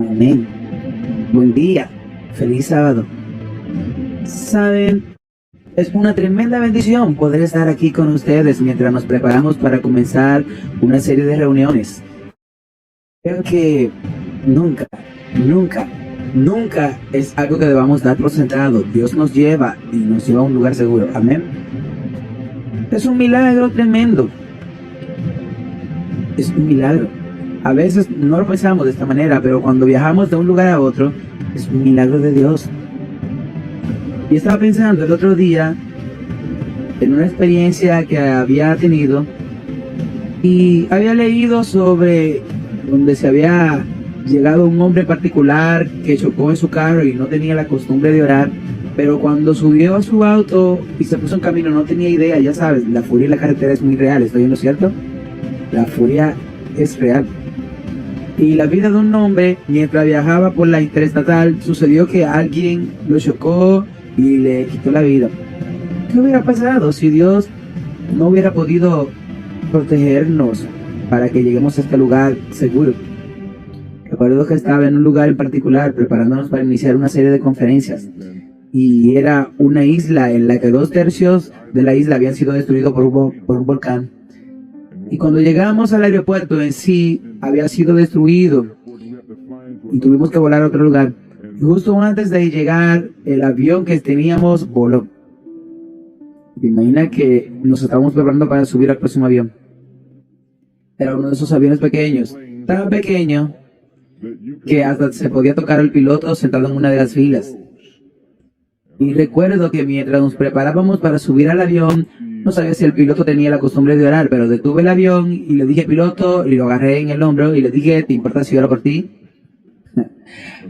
Amén. Buen día. Feliz sábado. Saben, es una tremenda bendición poder estar aquí con ustedes mientras nos preparamos para comenzar una serie de reuniones. Creo que nunca, nunca, nunca es algo que debamos dar por sentado. Dios nos lleva y nos lleva a un lugar seguro. Amén. Es un milagro tremendo. Es un milagro. A veces no lo pensamos de esta manera, pero cuando viajamos de un lugar a otro, es un milagro de Dios. Y estaba pensando el otro día en una experiencia que había tenido y había leído sobre donde se había llegado un hombre particular que chocó en su carro y no tenía la costumbre de orar, pero cuando subió a su auto y se puso en camino no tenía idea. Ya sabes, la furia en la carretera es muy real, ¿estoy en lo cierto? La furia es real. Y la vida de un hombre, mientras viajaba por la interestatal, sucedió que alguien lo chocó y le quitó la vida. ¿Qué hubiera pasado si Dios no hubiera podido protegernos para que lleguemos a este lugar seguro? Recuerdo que estaba en un lugar en particular preparándonos para iniciar una serie de conferencias. Y era una isla en la que 2/3 de la isla habían sido destruidos por un volcán. Y cuando llegamos al aeropuerto en sí, había sido destruido y tuvimos que volar a otro lugar. Y justo antes de llegar, el avión que teníamos voló. ¿Te imaginas que nos estábamos preparando para subir al próximo avión? Era uno de esos aviones pequeños, tan pequeño que hasta se podía tocar al piloto sentado en una de las filas. Y recuerdo que mientras nos preparábamos para subir al avión, no sabía si el piloto tenía la costumbre de orar, pero detuve el avión y le dije piloto y lo agarré en el hombro y le dije, ¿te importa si oro por ti?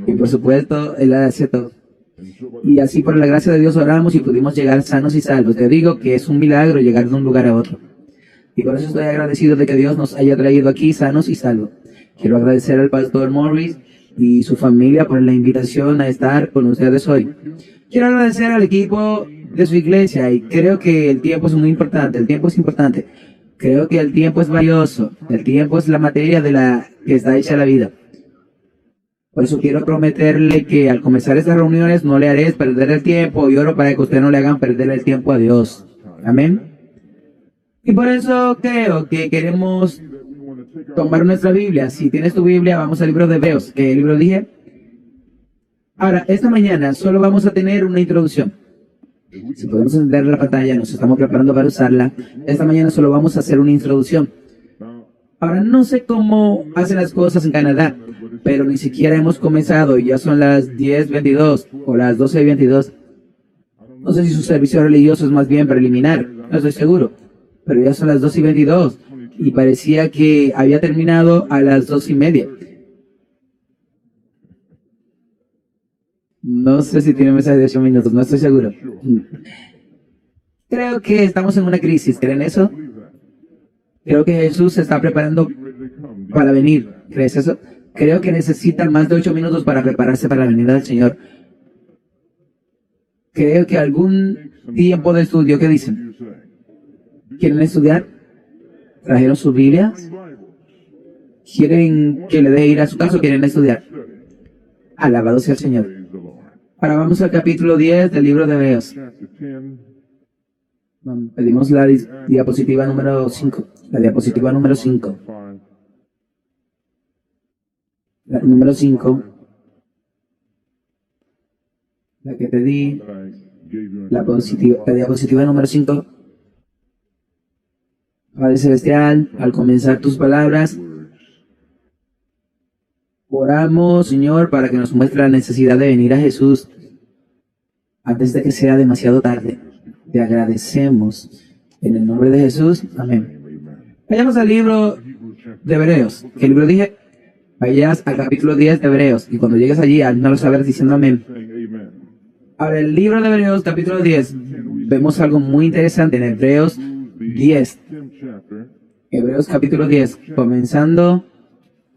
Y por supuesto, él aceptó. Y así por la gracia de Dios oramos y pudimos llegar sanos y salvos. Te digo que es un milagro llegar de un lugar a otro. Y por eso estoy agradecido de que Dios nos haya traído aquí sanos y salvos. Quiero agradecer al pastor Morris y su familia por la invitación a estar con ustedes hoy. Quiero agradecer al equipo de su iglesia y creo que el tiempo es muy importante, el tiempo es importante. Creo que el tiempo es valioso, el tiempo es la materia de la que está hecha la vida. Por eso quiero prometerle que al comenzar estas reuniones no le haré perder el tiempo y oro para que usted no le hagan perder el tiempo a Dios. Amén. Y por eso creo que queremos tomar nuestra Biblia. Si tienes tu Biblia, vamos al libro de Hebreos. ¿Qué libro dije? Ahora, esta mañana solo vamos a tener una introducción. Si podemos encender la pantalla, nos estamos preparando para usarla. Esta mañana solo vamos a hacer una introducción. Ahora, no sé cómo hacen las cosas en Canadá, pero ni siquiera hemos comenzado y ya son las 10:22 o las 12:22. No sé si su servicio religioso es más bien preliminar, no estoy seguro, pero ya son las 12:22 y parecía que había terminado a las 2:30. No sé si tiene un mensaje de 8 minutos, no estoy seguro. Creo que estamos en una crisis, ¿creen eso? Creo que Jesús se está preparando para venir, ¿crees eso? Creo que necesitan más de 8 minutos para prepararse para la venida del Señor. Creo que algún tiempo de estudio, ¿qué dicen? ¿Quieren estudiar? ¿Trajeron sus Biblias? ¿Quieren que le deje ir a su casa o quieren estudiar? Alabado sea el Señor. Ahora vamos al capítulo 10 del libro de Hebreos. Pedimos la diapositiva número 5. La diapositiva número 5. La número 5. La que te di. La diapositiva número 5. Padre Celestial, al comenzar tus palabras, oramos, Señor, para que nos muestre la necesidad de venir a Jesús antes de que sea demasiado tarde. Te agradecemos en el nombre de Jesús. Amén. Vayamos al libro de Hebreos. ¿Qué libro dije? Vayas al capítulo 10 de Hebreos. Y cuando llegues allí, al no lo saber diciendo amén. Ahora, el libro de Hebreos, capítulo 10, vemos algo muy interesante en Hebreos 10. Hebreos capítulo 10, comenzando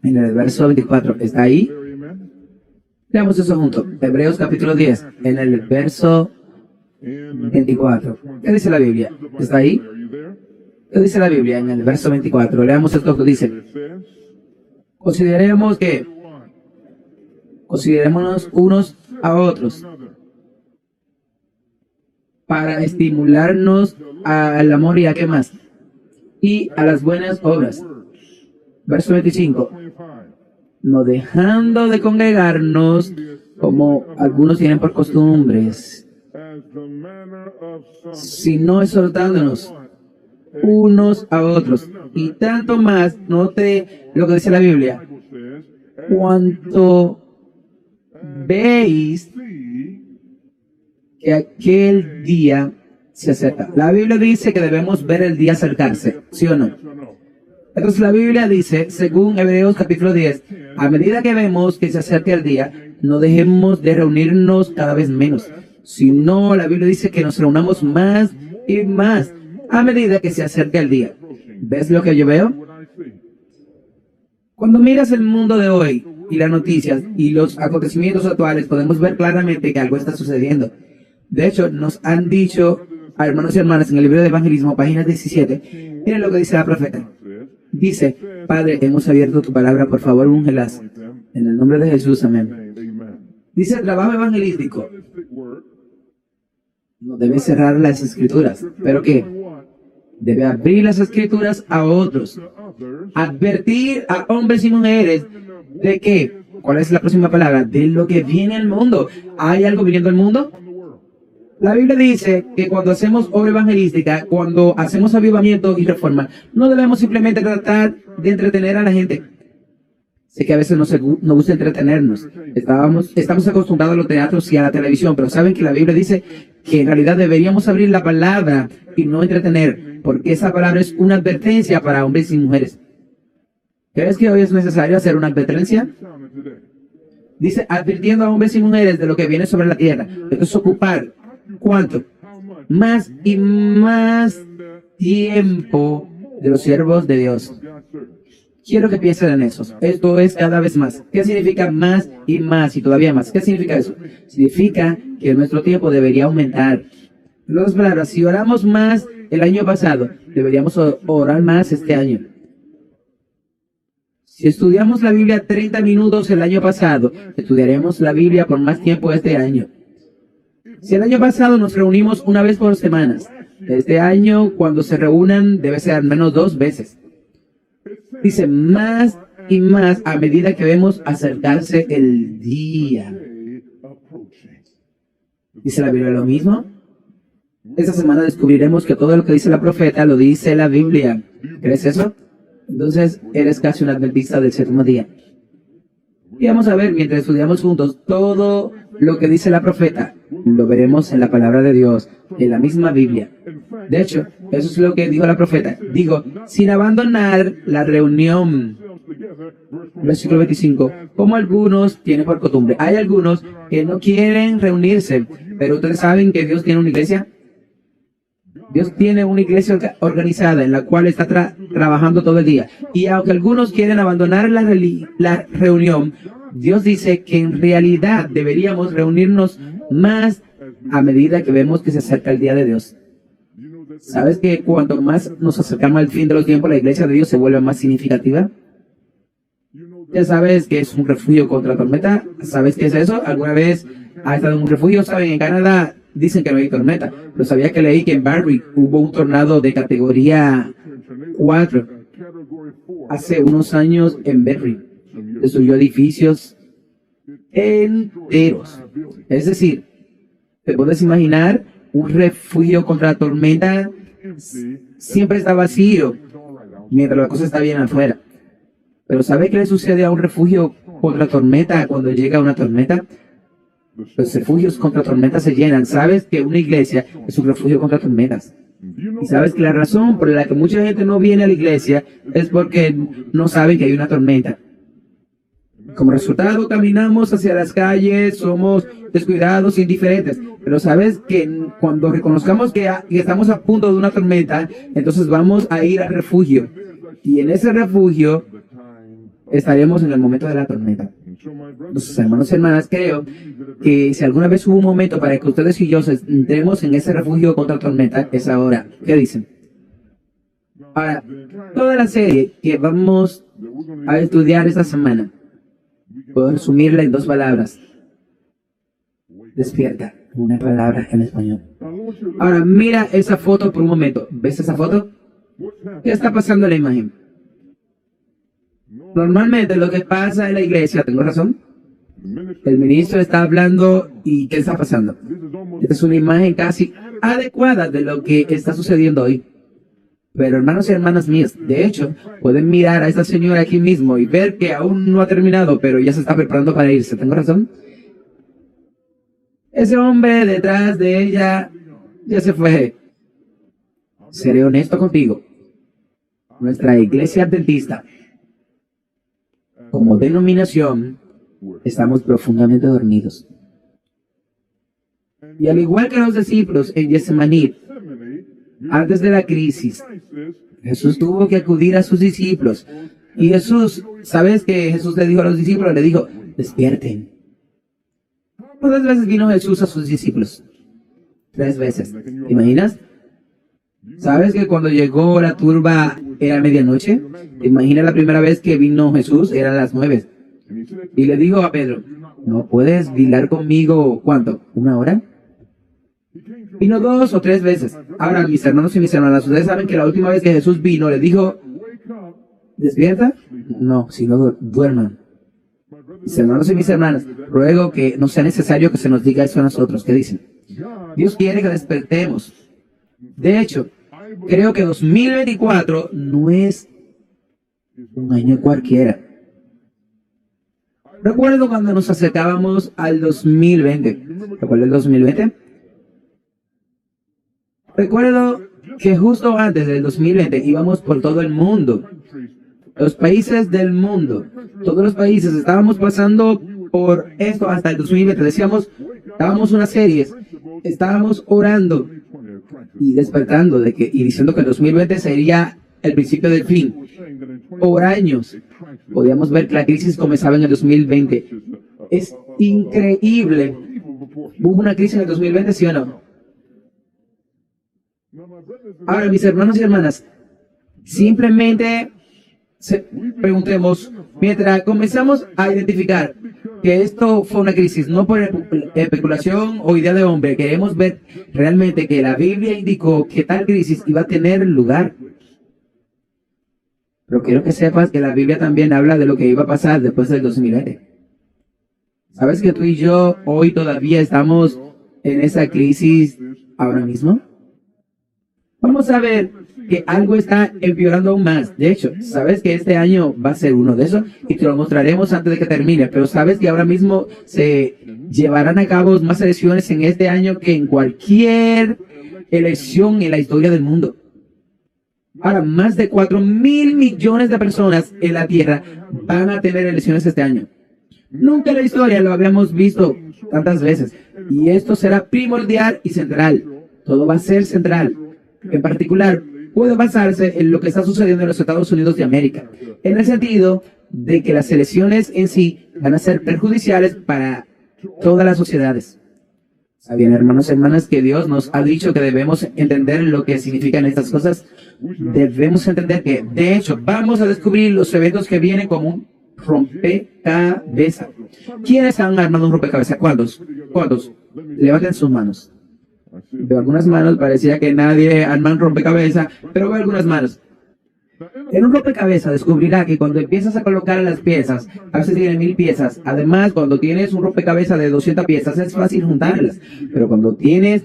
en el verso 24. ¿Está ahí? Leamos eso juntos. Hebreos capítulo 10, en el verso 24. ¿Qué dice la Biblia? ¿Está ahí? ¿Qué dice la Biblia en el verso 24? Leamos esto que dice. Consideremos que Considerémonos unos a otros para estimularnos al amor y a qué más, y a las buenas obras. Verso 25. No dejando de congregarnos como algunos tienen por costumbres, sino exhortándonos unos a otros. Y tanto más, note lo que dice la Biblia, cuanto veis que aquel día se acerca. La Biblia dice que debemos ver el día acercarse, ¿sí o no? Entonces la Biblia dice, según Hebreos capítulo 10, a medida que vemos que se acerca el día, no dejemos de reunirnos cada vez menos, sino la Biblia dice que nos reunamos más y más a medida que se acerca el día. ¿Ves lo que yo veo? Cuando miras el mundo de hoy y las noticias y los acontecimientos actuales, podemos ver claramente que algo está sucediendo. De hecho, nos han dicho, hermanos y hermanas, en el libro de Evangelismo, página 17, miren lo que dice la profeta. Dice, Padre, hemos abierto tu palabra, por favor, úngelas. En el nombre de Jesús, amén. Dice el trabajo evangelístico. No debe cerrar las escrituras, pero ¿qué? Debe abrir las escrituras a otros. Advertir a hombres y mujeres de qué. ¿Cuál es la próxima palabra? De lo que viene al mundo. ¿Hay algo viniendo al mundo? La Biblia dice que cuando hacemos obra evangelística, cuando hacemos avivamiento y reforma, no debemos simplemente tratar de entretener a la gente. Sé que a veces nos gusta entretenernos. Estamos acostumbrados a los teatros y a la televisión, pero saben que la Biblia dice que en realidad deberíamos abrir la palabra y no entretener, porque esa palabra es una advertencia para hombres y mujeres. ¿Crees que hoy es necesario hacer una advertencia? Dice, advirtiendo a hombres y mujeres de lo que viene sobre la tierra. Entonces, ocupar, ¿cuánto? Más y más tiempo de los siervos de Dios. Quiero que piensen en eso. Esto es cada vez más. ¿Qué significa más y más y todavía más? ¿Qué significa eso? Significa que nuestro tiempo debería aumentar. En otras palabras, si oramos más el año pasado, deberíamos orar más este año. Si estudiamos la Biblia 30 minutos el año pasado, estudiaremos la Biblia por más tiempo este año. Si el año pasado nos reunimos una vez por semana, este año cuando se reúnan debe ser al menos 2 veces. Dice más y más a medida que vemos acercarse el día. ¿Dice la Biblia lo mismo? Esta semana descubriremos que todo lo que dice la profeta lo dice la Biblia. ¿Crees eso? Entonces eres casi un adventista del 7º día. Y vamos a ver, mientras estudiamos juntos, todo lo que dice la profeta, lo veremos en la palabra de Dios, en la misma Biblia. De hecho, eso es lo que dijo la profeta. Digo, sin abandonar la reunión. Versículo 25. Como algunos tienen por costumbre. Hay algunos que no quieren reunirse, pero ustedes saben que Dios tiene una iglesia. Dios tiene una iglesia organizada en la cual está trabajando todo el día. Y aunque algunos quieren abandonar la reunión, Dios dice que en realidad deberíamos reunirnos más a medida que vemos que se acerca el día de Dios. ¿Sabes que cuanto más nos acercamos al fin de los tiempos, la iglesia de Dios se vuelve más significativa? ¿Ya sabes que es un refugio contra tormenta? ¿Sabes qué es eso? ¿Alguna vez has estado en un refugio? ¿Saben? En Canadá dicen que no hay tormenta. Pero sabía que leí que en Barrie hubo un tornado de categoría 4 hace unos años en Barrie. Destruyó edificios enteros. Es decir, ¿te puedes imaginar un refugio contra la tormenta? Siempre está vacío mientras la cosa está bien afuera. Pero ¿sabe qué le sucede a un refugio contra tormenta cuando llega una tormenta? Los refugios contra tormentas se llenan. ¿Sabes que una iglesia es un refugio contra tormentas? Y sabes que la razón por la que mucha gente no viene a la iglesia es porque no saben que hay una tormenta. Como resultado, caminamos hacia las calles, somos descuidados, indiferentes. Pero sabes que cuando reconozcamos que estamos a punto de una tormenta, entonces vamos a ir al refugio. Y en ese refugio estaremos en el momento de la tormenta. Entonces, hermanos y hermanas, creo que si alguna vez hubo un momento para que ustedes y yo entremos en ese refugio contra la tormenta, es ahora. ¿Qué dicen? Ahora, toda la serie que vamos a estudiar esta semana Puedo resumirla en dos palabras. Despierta. Una palabra en español. Ahora mira esa foto por un momento. ¿Ves esa foto? ¿Qué está pasando en la imagen? Normalmente lo que pasa en la iglesia, ¿tengo razón? El ministro está hablando y ¿qué está pasando? Esta es una imagen casi adecuada de lo que está sucediendo hoy. Pero hermanos y hermanas mías, de hecho, pueden mirar a esta señora aquí mismo y ver que aún no ha terminado, pero ya se está preparando para irse. ¿Tengo razón? Ese hombre detrás de ella ya se fue. Seré honesto contigo. Nuestra iglesia adventista, como denominación, estamos profundamente dormidos. Y al igual que los discípulos en Getsemaní, antes de la crisis, Jesús tuvo que acudir a sus discípulos. Y Jesús, ¿sabes qué Jesús le dijo a los discípulos? Le dijo, despierten. ¿Cuántas veces vino Jesús a sus discípulos? 3 veces. ¿Te imaginas? ¿Sabes que cuando llegó la turba era medianoche? ¿Te imaginas la primera vez que vino Jesús? Eran las 9. Y le dijo a Pedro, ¿no puedes velar conmigo cuánto? ¿1 hora? Vino 2 o 3 veces. Ahora, mis hermanos y mis hermanas, ustedes saben que la última vez que Jesús vino, le dijo, ¿despierta? No, sino duerman. Mis hermanos y mis hermanas, ruego que no sea necesario que se nos diga eso a nosotros. ¿Qué dicen? Dios quiere que despertemos. De hecho, creo que 2024 no es un año cualquiera. Recuerdo cuando nos acercábamos al 2020. ¿Recuerdas el 2020? Recuerdo que justo antes del 2020 íbamos por todo el mundo. Los países del mundo, todos los países estábamos pasando por esto hasta el 2020. Decíamos, dábamos unas series, estábamos orando y despertando y diciendo que el 2020 sería el principio del fin. Por años podíamos ver que la crisis comenzaba en el 2020. Es increíble. ¿Hubo una crisis en el 2020, sí o no? Ahora, mis hermanos y hermanas, simplemente preguntemos, mientras comenzamos a identificar que esto fue una crisis, no por especulación o idea de hombre, queremos ver realmente que la Biblia indicó que tal crisis iba a tener lugar. Pero quiero que sepas que la Biblia también habla de lo que iba a pasar después del 2020. ¿Sabes que tú y yo hoy todavía estamos en esa crisis ahora mismo? Vamos a ver que algo está empeorando aún más. De hecho, sabes que este año va a ser uno de esos y te lo mostraremos antes de que termine. Pero sabes que ahora mismo se llevarán a cabo más elecciones en este año que en cualquier elección en la historia del mundo. Ahora, más de 4.000 millones de personas en la Tierra van a tener elecciones este año. Nunca en la historia lo habíamos visto tantas veces. Y esto será primordial y central. Todo va a ser central. En particular, puede basarse en lo que está sucediendo en los Estados Unidos de América, en el sentido de que las elecciones en sí van a ser perjudiciales para todas las sociedades. ¿Sabían, hermanos y hermanas, que Dios nos ha dicho que debemos entender lo que significan estas cosas? Debemos entender que, de hecho, vamos a descubrir los eventos que vienen como un rompecabezas. ¿Quiénes han armado un rompecabezas? ¿Cuántos? ¿Cuántos? Levanten sus manos. Veo algunas manos, parecía que nadie arma un rompecabezas, pero veo algunas manos. En un rompecabezas descubrirá que cuando empiezas a colocar las piezas, a veces tiene 1000 piezas. Además, cuando tienes un rompecabezas de 200 piezas, es fácil juntarlas. Pero cuando tienes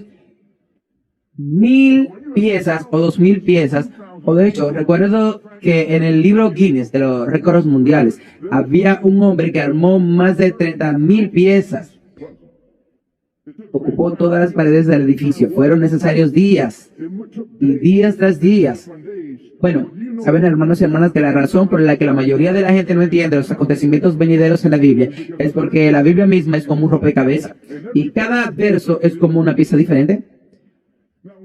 1000 piezas o 2000 piezas, o de hecho, recuerdo que en el libro Guinness de los récords mundiales, había un hombre que armó más de 30.000 piezas. Ocupó todas las paredes del edificio. Fueron necesarios días y días tras días. Bueno, saben, hermanos y hermanas, que la razón por la que la mayoría de la gente no entiende los acontecimientos venideros en la Biblia es porque la Biblia misma es como un rompecabezas y cada verso es como una pieza diferente.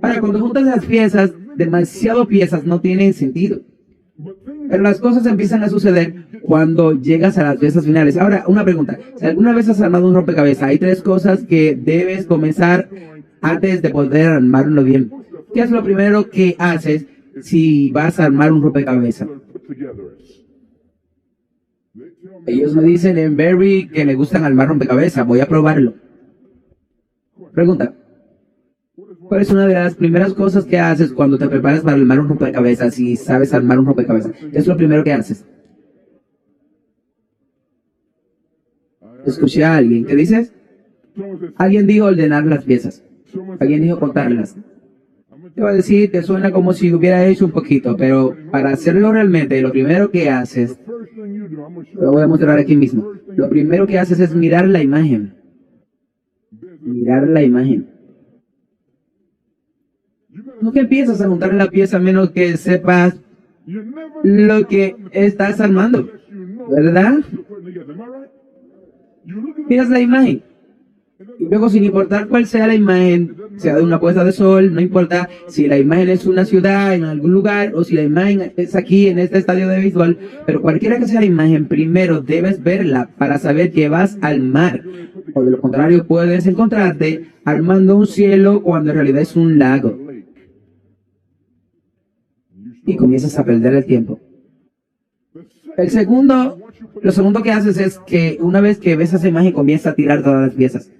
Ahora, cuando juntas las piezas, demasiado piezas no tienen sentido. Pero las cosas empiezan a suceder cuando llegas a las piezas finales. Ahora, una pregunta. Si alguna vez has armado un rompecabezas, hay 3 cosas que debes comenzar antes de poder armarlo bien. ¿Qué es lo primero que haces si vas a armar un rompecabezas? Ellos me dicen en Berry que le gustan armar rompecabezas. Voy a probarlo. Pregunta. ¿Cuál es una de las primeras cosas que haces cuando te preparas para armar un rompecabezas y sabes armar un rompecabezas? ¿Qué es lo primero que haces? Escuché a alguien. ¿Qué dices? Alguien dijo ordenar las piezas. Alguien dijo contarlas. Te voy a decir que suena como si hubiera hecho un poquito, pero para hacerlo realmente, lo primero que haces, lo voy a mostrar aquí mismo. Lo primero que haces es mirar la imagen. Mirar la imagen. No que empiezas a montar la pieza a menos que sepas lo que estás armando, ¿verdad? Miras la imagen. Y luego, sin importar cuál sea la imagen, sea de una puesta de sol, no importa si la imagen es una ciudad en algún lugar o si la imagen es aquí en este estadio de béisbol, pero cualquiera que sea la imagen, primero debes verla para saber que vas al mar. O de lo contrario, puedes encontrarte armando un cielo cuando en realidad es un lago. Y comienzas a perder el tiempo. Lo segundo que haces es que una vez que ves esa imagen, comienza a tirar todas las piezas.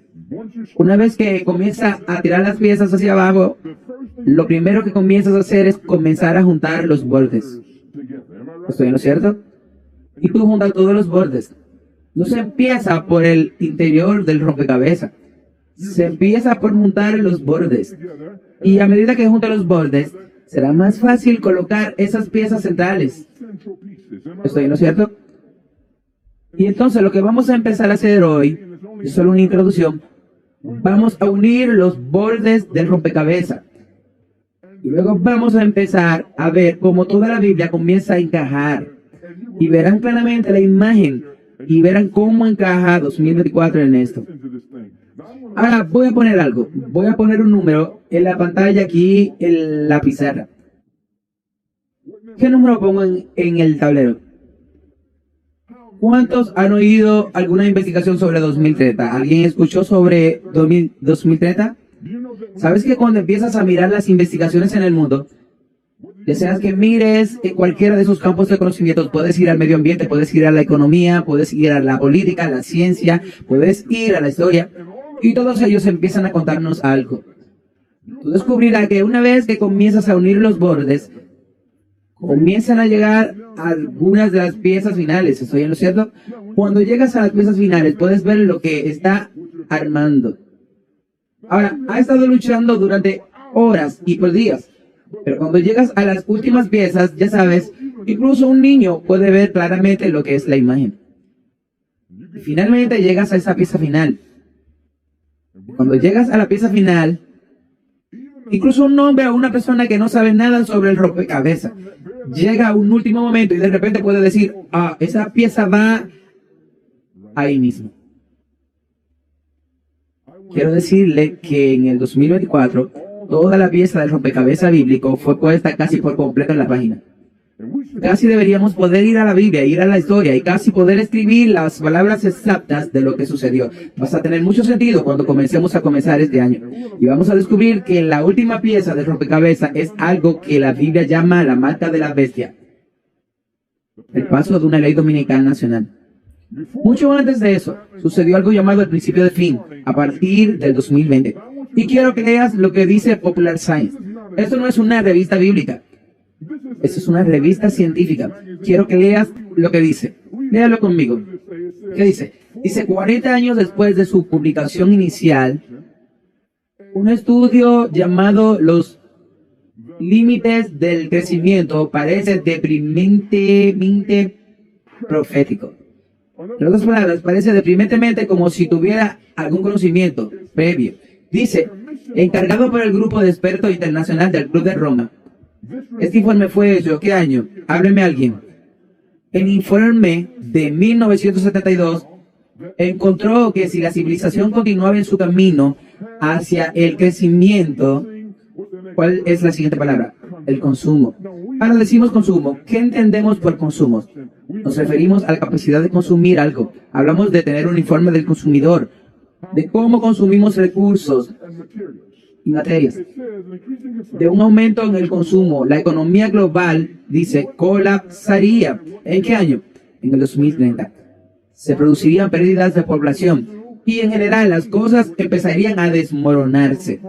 Una vez que comienza a tirar las piezas hacia abajo, lo primero que comienzas a hacer es comenzar a juntar los bordes. ¿Estoy en lo cierto? Y tú juntas todos los bordes. No se empieza por el interior del rompecabezas. Se empieza por juntar los bordes. Y a medida que juntas los bordes, será más fácil colocar esas piezas centrales. ¿Estoy en lo cierto? Y entonces lo que vamos a empezar a hacer hoy es solo una introducción. Vamos a unir los bordes del rompecabezas. Y luego vamos a empezar a ver cómo toda la Biblia comienza a encajar. Y verán claramente la imagen. Y verán cómo encaja 2024 en esto. Ahora voy a poner algo. Voy a poner un número en la pantalla aquí en la pizarra. ¿Qué número pongo en el tablero? ¿Cuántos han oído alguna investigación sobre 2030? ¿Alguien escuchó sobre 2030? ¿Sabes que cuando empiezas a mirar las investigaciones en el mundo, deseas que mires en cualquiera de esos campos de conocimientos? Puedes ir al medio ambiente, puedes ir a la economía, puedes ir a la política, a la ciencia, puedes ir a la historia, y todos ellos empiezan a contarnos algo. Tú descubrirás que una vez que comienzas a unir los bordes, comienzan a llegar algunas de las piezas finales. ¿Estoy en lo cierto? Cuando llegas a las piezas finales, puedes ver lo que está armando. Ahora, ha estado luchando durante horas y por días. Pero cuando llegas a las últimas piezas, ya sabes, incluso un niño puede ver claramente lo que es la imagen. Y finalmente llegas a esa pieza final. Cuando llegas a la pieza final, incluso un hombre o una persona que no sabe nada sobre el rompecabezas llega a un último momento y de repente puede decir, esa pieza va ahí mismo. Quiero decirle que en el 2024 toda la pieza del rompecabezas bíblico fue puesta casi por completo en la página. Casi deberíamos poder ir a la Biblia, ir a la historia y casi poder escribir las palabras exactas de lo que sucedió. Vas a tener mucho sentido cuando comencemos a comenzar este año. Y vamos a descubrir que la última pieza del rompecabezas es algo que la Biblia llama la marca de la bestia. El paso de una ley dominical nacional. Mucho antes de eso, sucedió algo llamado el principio de fin, a partir del 2020. Y quiero que leas lo que dice Popular Science. Esto no es una revista bíblica. Esto es una revista científica. Quiero que leas lo que dice. Léalo conmigo. ¿Qué dice? Dice, 40 años después de su publicación inicial, un estudio llamado Los Límites del Crecimiento parece deprimentemente profético. En otras palabras, parece deprimentemente como si tuviera algún conocimiento previo. Dice, encargado por el grupo de expertos internacional del Club de Roma. Este informe fue hecho, ¿qué año? Hábleme alguien. El informe de 1972 encontró que si la civilización continuaba en su camino hacia el crecimiento, ¿cuál es la siguiente palabra? El consumo. Ahora decimos consumo. ¿Qué entendemos por consumo? Nos referimos a la capacidad de consumir algo. Hablamos de tener un informe del consumidor, de cómo consumimos recursos y materias. De un aumento en el consumo, la economía global, dice, colapsaría. ¿En qué año? En el 2030. se producirían pérdidas de población y en general las cosas empezarían a desmoronarse.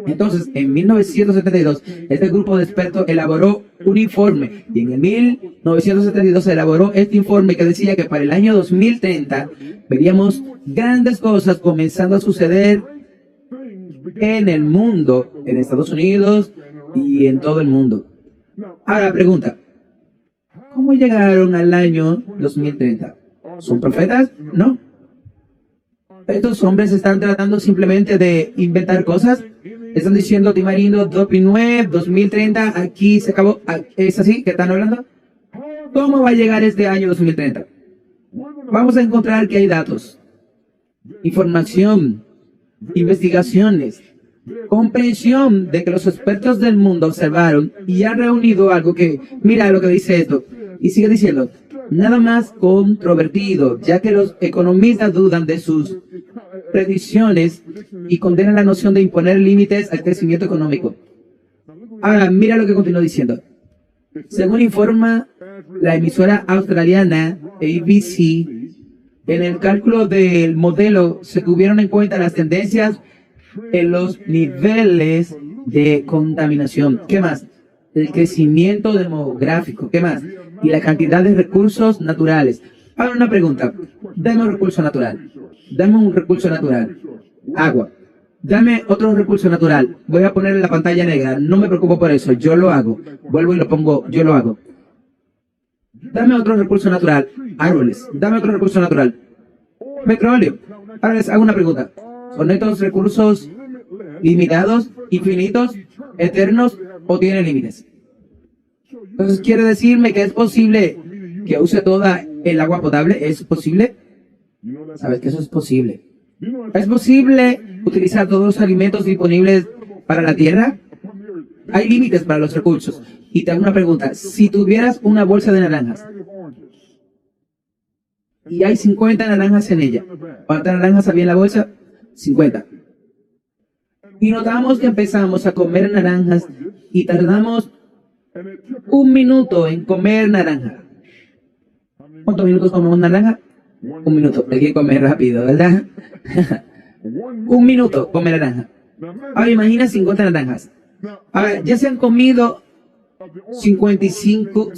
Entonces, en 1972, este grupo de expertos elaboró un informe y en el 1972 se elaboró este informe que decía que para el año 2030 veríamos grandes cosas comenzando a suceder en el mundo, en Estados Unidos y en todo el mundo. Ahora, pregunta, ¿cómo llegaron al año 2030? ¿Son profetas? No. Estos hombres están tratando simplemente de inventar cosas. Están diciendo, Timarindo, 2030, aquí se acabó. ¿Es así que están hablando? ¿Cómo va a llegar este año 2030? Vamos a encontrar que hay datos, información, investigaciones, comprensión de que los expertos del mundo observaron y han reunido algo que, mira lo que dice esto, y sigue diciendo, nada más controvertido, ya que los economistas dudan de sus predicciones y condenan la noción de imponer límites al crecimiento económico. Ahora, mira lo que continúa diciendo. Según informa la emisora australiana ABC, en el cálculo del modelo se tuvieron en cuenta las tendencias en los niveles de contaminación. ¿Qué más? El crecimiento demográfico. ¿Qué más? Y la cantidad de recursos naturales. Ahora una pregunta. Dame un recurso natural. Dame un recurso natural. Agua. Dame otro recurso natural. Voy a poner en la pantalla negra. No me preocupo por eso. Yo lo hago. Vuelvo y lo pongo. Yo lo hago. Dame otro recurso natural. Árboles. Dame otro recurso natural. Petróleo. Ahora les hago una pregunta. ¿Son estos recursos limitados, infinitos, eternos o tienen límites? Entonces, ¿quiere decirme que es posible que use toda el agua potable? ¿Es posible? ¿Sabes que eso es posible? ¿Es posible utilizar todos los alimentos disponibles para la tierra? Hay límites para los recursos. Y te hago una pregunta. Si tuvieras una bolsa de naranjas y hay 50 naranjas en ella, ¿cuántas naranjas había en la bolsa? 50. Y notamos que empezamos a comer naranjas y tardamos 1 minuto en comer naranja. ¿Cuántos minutos comemos naranja? 1 minuto. Hay que comer rápido, ¿verdad? 1 minuto come naranja. Ahora imagina 50 naranjas. Ahora ya se han comido 45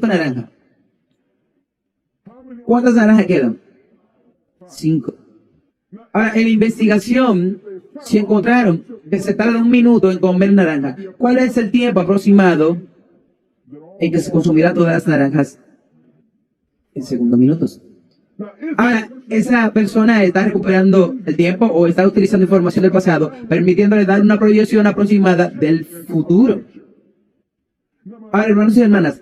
naranjas. ¿Cuántas naranjas quedan? 5. Ahora, en la investigación se encontraron que se tarda 1 minuto en comer naranja. ¿Cuál es el tiempo aproximado en que se consumirán todas las naranjas? En segundos minutos. Ahora, esa persona está recuperando el tiempo o está utilizando información del pasado, permitiéndole dar una proyección aproximada del futuro. Ahora, hermanos y hermanas,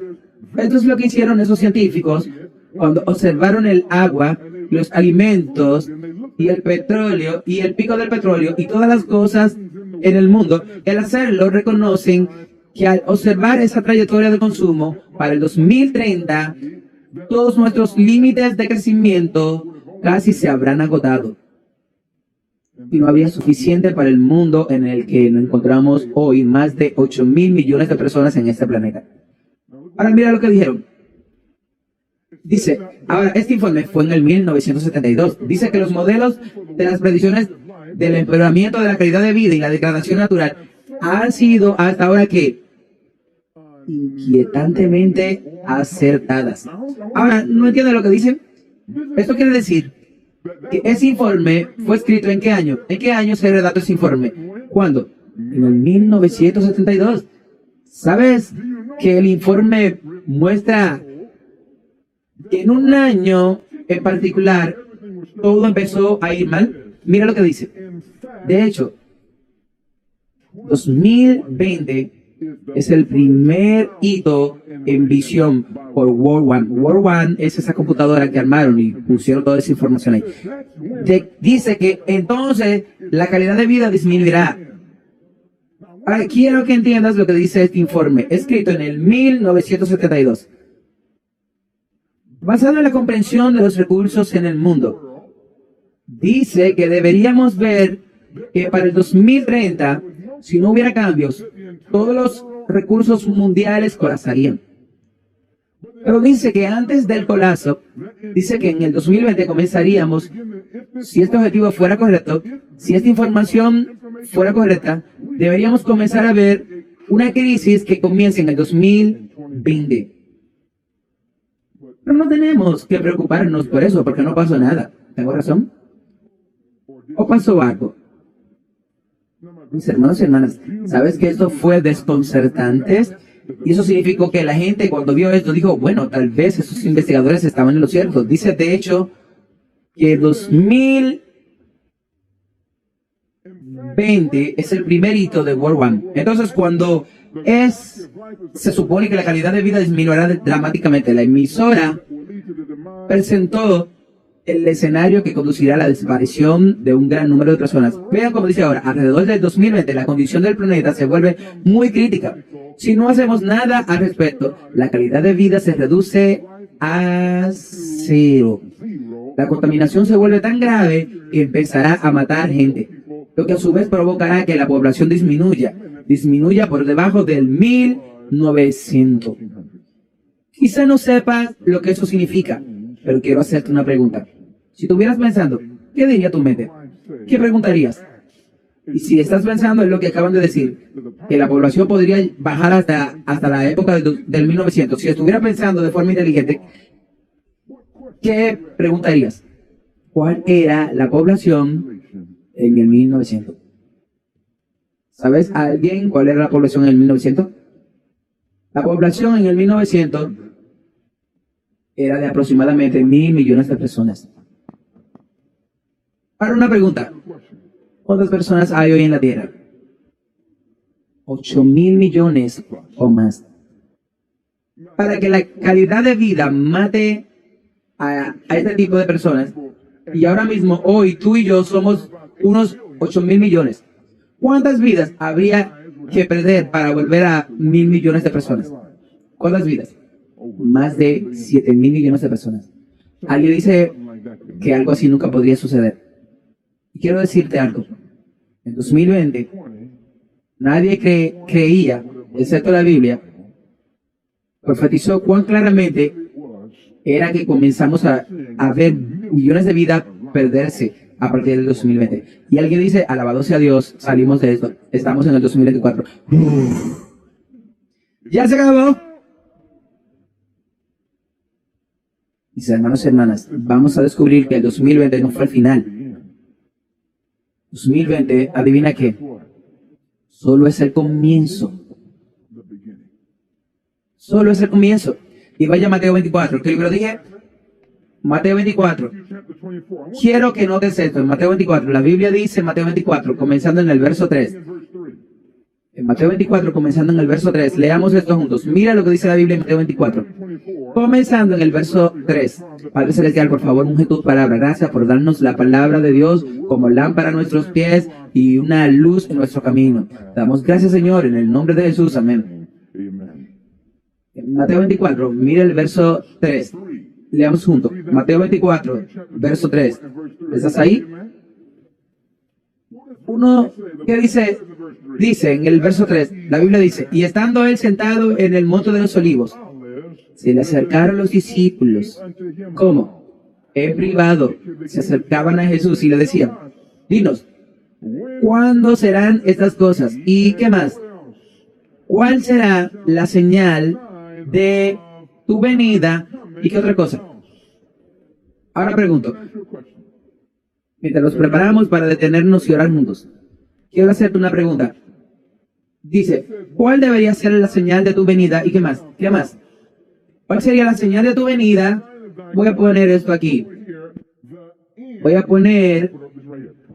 esto es lo que hicieron esos científicos cuando observaron el agua, los alimentos y el petróleo y el pico del petróleo y todas las cosas en el mundo. Al hacerlo, reconocen que al observar esa trayectoria de consumo para el 2030, todos nuestros límites de crecimiento casi se habrán agotado. Y no había suficiente para el mundo en el que nos encontramos hoy, más de 8.000 millones de personas en este planeta. Ahora mira lo que dijeron. Dice, ahora este informe fue en el 1972. Dice que los modelos de las predicciones del empeoramiento de la calidad de vida y la degradación natural han sido hasta ahora que inquietantemente acertadas. Ahora, ¿no entienden lo que dicen? Esto quiere decir que ese informe fue escrito ¿en qué año? ¿En qué año se redactó ese informe? ¿Cuándo? En el 1972. ¿Sabes que el informe muestra que en un año en particular todo empezó a ir mal? Mira lo que dice. De hecho, 2020 es el primer hito en visión por World One. World One es esa computadora que armaron y pusieron toda esa información ahí. Dice que entonces la calidad de vida disminuirá. Ahora, quiero que entiendas lo que dice este informe, escrito en el 1972. Basado en la comprensión de los recursos en el mundo, dice que deberíamos ver que para el 2030, si no hubiera cambios, todos los recursos mundiales colapsarían. Pero dice que antes del colapso, dice que en el 2020 comenzaríamos, si este objetivo fuera correcto, si esta información fuera correcta, deberíamos comenzar a ver una crisis que comience en el 2020. Pero no tenemos que preocuparnos por eso, porque no pasó nada. ¿Tengo razón? ¿O pasó algo? Mis hermanos y hermanas, ¿sabes que esto fue desconcertante? Y eso significó que la gente cuando vio esto dijo, bueno, tal vez esos investigadores estaban en lo cierto. Dice de hecho que 2020 es el primer hito de World War I. Entonces cuando se supone que la calidad de vida disminuirá dramáticamente, la emisora presentó el escenario que conducirá a la desaparición de un gran número de personas. Vean como dice ahora, alrededor del 2020 la condición del planeta se vuelve muy crítica. Si no hacemos nada al respecto, la calidad de vida se reduce a cero. La contaminación se vuelve tan grave que empezará a matar gente, lo que a su vez provocará que la población disminuya por debajo del 1900. Quizá no sepas lo que eso significa, pero quiero hacerte una pregunta. Si estuvieras pensando, ¿qué diría tu mente? ¿Qué preguntarías? Y si estás pensando en lo que acaban de decir, que la población podría bajar hasta la época del 1900, si estuvieras pensando de forma inteligente, ¿qué preguntarías? ¿Cuál era la población en el 1900? ¿Sabes alguien cuál era la población en el 1900? La población en el 1900 era de aproximadamente 1.000 millones de personas. Ahora una pregunta. ¿Cuántas personas hay hoy en la Tierra? 8.000 millones o más. Para que la calidad de vida mate a este tipo de personas, y ahora mismo, hoy, tú y yo somos unos 8.000 millones. ¿Cuántas vidas habría que perder para volver a 1.000 millones de personas? ¿Cuántas vidas? Más de 7.000 millones de personas. Alguien dice que algo así nunca podría suceder. Y quiero decirte algo. En 2020, nadie creía, excepto la Biblia, profetizó cuán claramente era que comenzamos a ver millones de vidas perderse a partir del 2020. Y alguien dice, alabado sea Dios, salimos de esto. Estamos en el 2024. ¡Ya se acabó! Mis hermanos y hermanas, vamos a descubrir que el 2020 no fue el final. 2020, adivina qué, solo es el comienzo. Solo es el comienzo. Y vaya a Mateo 24, ¿qué libro dije? Mateo 24. Quiero que notes esto, en Mateo 24, la Biblia dice en Mateo 24, comenzando en el verso 3. En Mateo 24, comenzando en el verso 3, leamos esto juntos. Mira lo que dice la Biblia en Mateo 24. Comenzando en el verso 3. Padre Celestial, por favor, unge tu palabra. Gracias por darnos la palabra de Dios como lámpara a nuestros pies y una luz en nuestro camino. Damos gracias, Señor, en el nombre de Jesús. Amén. En Mateo 24, mira el verso 3. Leamos juntos. Mateo 24, verso 3. ¿Estás ahí? Uno, ¿qué dice? Dice en el verso 3, la Biblia dice, y estando él sentado en el monte de los olivos, se le acercaron los discípulos. ¿Cómo? En privado. Se acercaban a Jesús y le decían, dinos, ¿cuándo serán estas cosas? ¿Y qué más? ¿Cuál será la señal de tu venida? ¿Y qué otra cosa? Ahora pregunto, mientras nos preparamos para detenernos y orar juntos, quiero hacerte una pregunta. Dice, ¿cuál debería ser la señal de tu venida? ¿Y qué más? ¿Qué más? ¿Cuál sería la señal de tu venida? Voy a poner esto aquí. Voy a poner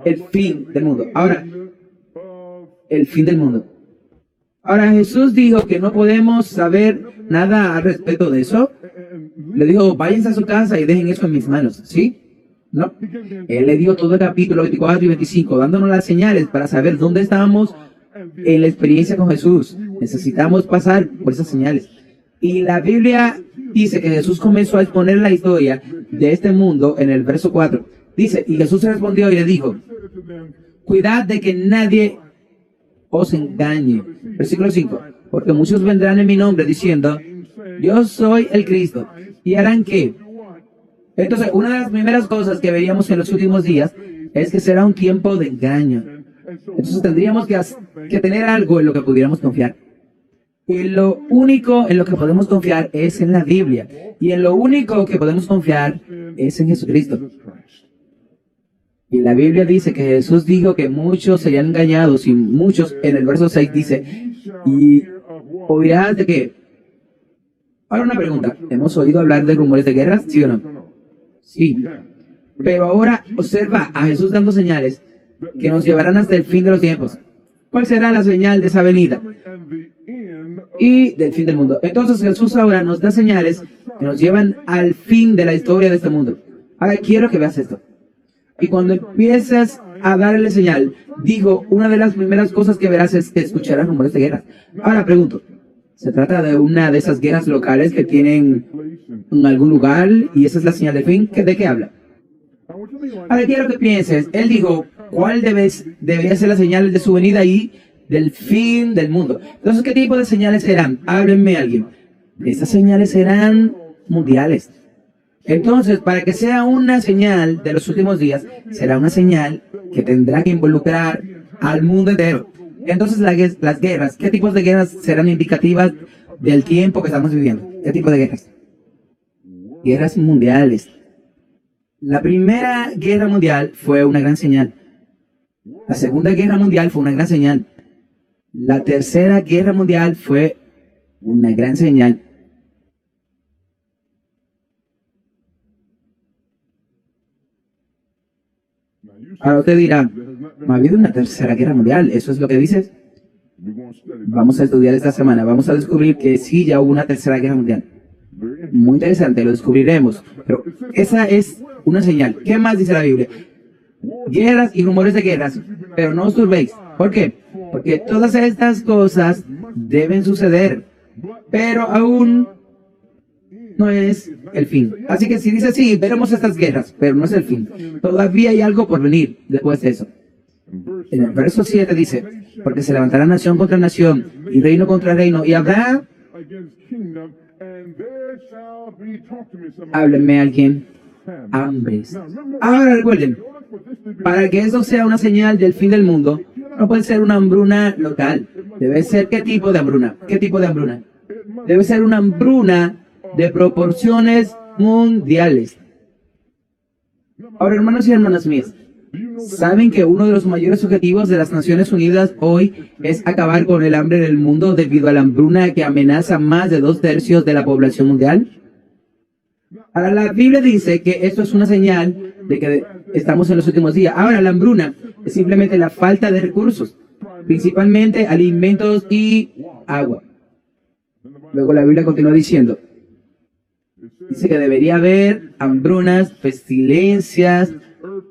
el fin del mundo. Ahora, el fin del mundo. Ahora, Jesús dijo que no podemos saber nada al respecto de eso. Le dijo, váyanse a su casa y dejen eso en mis manos. ¿Sí? No. Él le dio todo el capítulo 24 y 25, dándonos las señales para saber dónde estábamos en la experiencia con Jesús. Necesitamos pasar por esas señales. Y la Biblia dice que Jesús comenzó a exponer la historia de este mundo en el verso 4. Dice, y Jesús respondió y le dijo, cuidad de que nadie os engañe. Versículo 5. Porque muchos vendrán en mi nombre diciendo, yo soy el Cristo. ¿Y harán qué? Entonces, una de las primeras cosas que veríamos en los últimos días es que será un tiempo de engaño. Entonces tendríamos que tener algo en lo que pudiéramos confiar. Y lo único en lo que podemos confiar es en la Biblia. Y en lo único que podemos confiar es en Jesucristo. Y la Biblia dice que Jesús dijo que muchos serían engañados y muchos, en el verso 6 dice, y oirás de qué. Ahora una pregunta, ¿hemos oído hablar de rumores de guerras? ¿Sí o no? Sí. Pero ahora observa a Jesús dando señales que nos llevarán hasta el fin de los tiempos. ¿Cuál será la señal de esa venida? Y del fin del mundo. Entonces Jesús ahora nos da señales que nos llevan al fin de la historia de este mundo. Ahora quiero que veas esto. Y cuando empiezas a darle señal, digo, una de las primeras cosas que verás es que escucharás rumores de guerra. Ahora pregunto, ¿se trata de una de esas guerras locales que tienen en algún lugar y esa es la señal del fin? ¿De qué habla? Ahora quiero que pienses, él dijo, ¿cuál debería ser la señal de su venida y del fin del mundo? Entonces, ¿qué tipo de señales serán? Háblenme alguien. Estas señales serán mundiales. Entonces, para que sea una señal de los últimos días, será una señal que tendrá que involucrar al mundo entero. Entonces, las guerras, ¿qué tipos de guerras serán indicativas del tiempo que estamos viviendo? ¿Qué tipo de guerras? Guerras mundiales. La primera guerra mundial fue una gran señal. La segunda guerra mundial fue una gran señal. La tercera guerra mundial fue una gran señal. Ahora usted dirá, no ha habido una tercera guerra mundial, ¿eso es lo que dices? Vamos a estudiar esta semana, vamos a descubrir que sí, ya hubo una tercera guerra mundial. Muy interesante, lo descubriremos. Pero esa es una señal. ¿Qué más dice la Biblia? Guerras y rumores de guerras, pero no os turbéis. ¿Por qué? Porque todas estas cosas deben suceder, pero aún no es el fin. Así que si dice sí, veremos estas guerras, pero no es el fin. Todavía hay algo por venir después de eso. En el verso 7 dice, porque se levantará nación contra nación y reino contra reino y habrá... Háblenme alguien. Hambres. Ahora recuerden, para que eso sea una señal del fin del mundo, no puede ser una hambruna local. Debe ser ¿qué tipo de hambruna? ¿Qué tipo de hambruna? Debe ser una hambruna de proporciones mundiales. Ahora, hermanos y hermanas mías, ¿saben que uno de los mayores objetivos de las Naciones Unidas hoy es acabar con el hambre en el mundo debido a la hambruna que amenaza más de 2/3 de la población mundial? Ahora, la Biblia dice que esto es una señal de que estamos en los últimos días. Ahora, la hambruna es simplemente la falta de recursos, principalmente alimentos y agua. Luego la Biblia continúa diciendo, dice que debería haber hambrunas, pestilencias,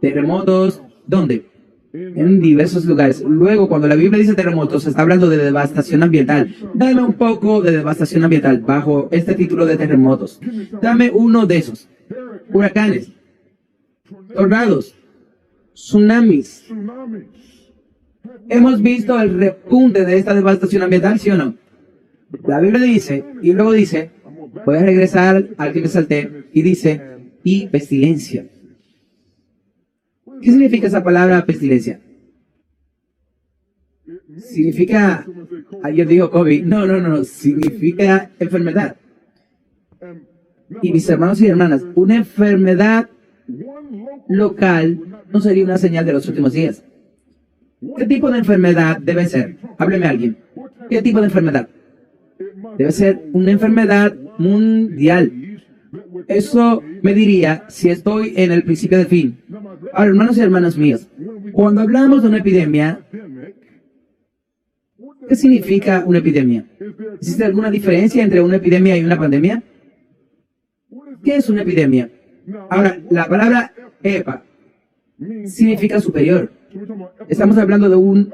terremotos. ¿Dónde? En diversos lugares. Luego, cuando la Biblia dice terremotos, se está hablando de devastación ambiental. Dame un poco de devastación ambiental bajo este título de terremotos. Dame uno de esos. Huracanes, tornados, tsunamis. ¿Hemos visto el repunte de esta devastación ambiental, sí o no? La Biblia dice, y luego dice, voy a regresar al que me salté, y dice, y pestilencia. ¿Qué significa esa palabra pestilencia? Significa, ayer dijo COVID, no, significa enfermedad. Y mis hermanos y hermanas, una enfermedad local no sería una señal de los últimos días. ¿Qué tipo de enfermedad debe ser? Hábleme a alguien. ¿Qué tipo de enfermedad? Debe ser una enfermedad mundial. Eso me diría si estoy en el principio del fin. Ahora, hermanos y hermanas míos, cuando hablamos de una epidemia, ¿qué significa una epidemia? ¿Existe alguna diferencia entre una epidemia y una pandemia? ¿Qué es una epidemia? Ahora, la palabra EPA significa superior. Estamos hablando de un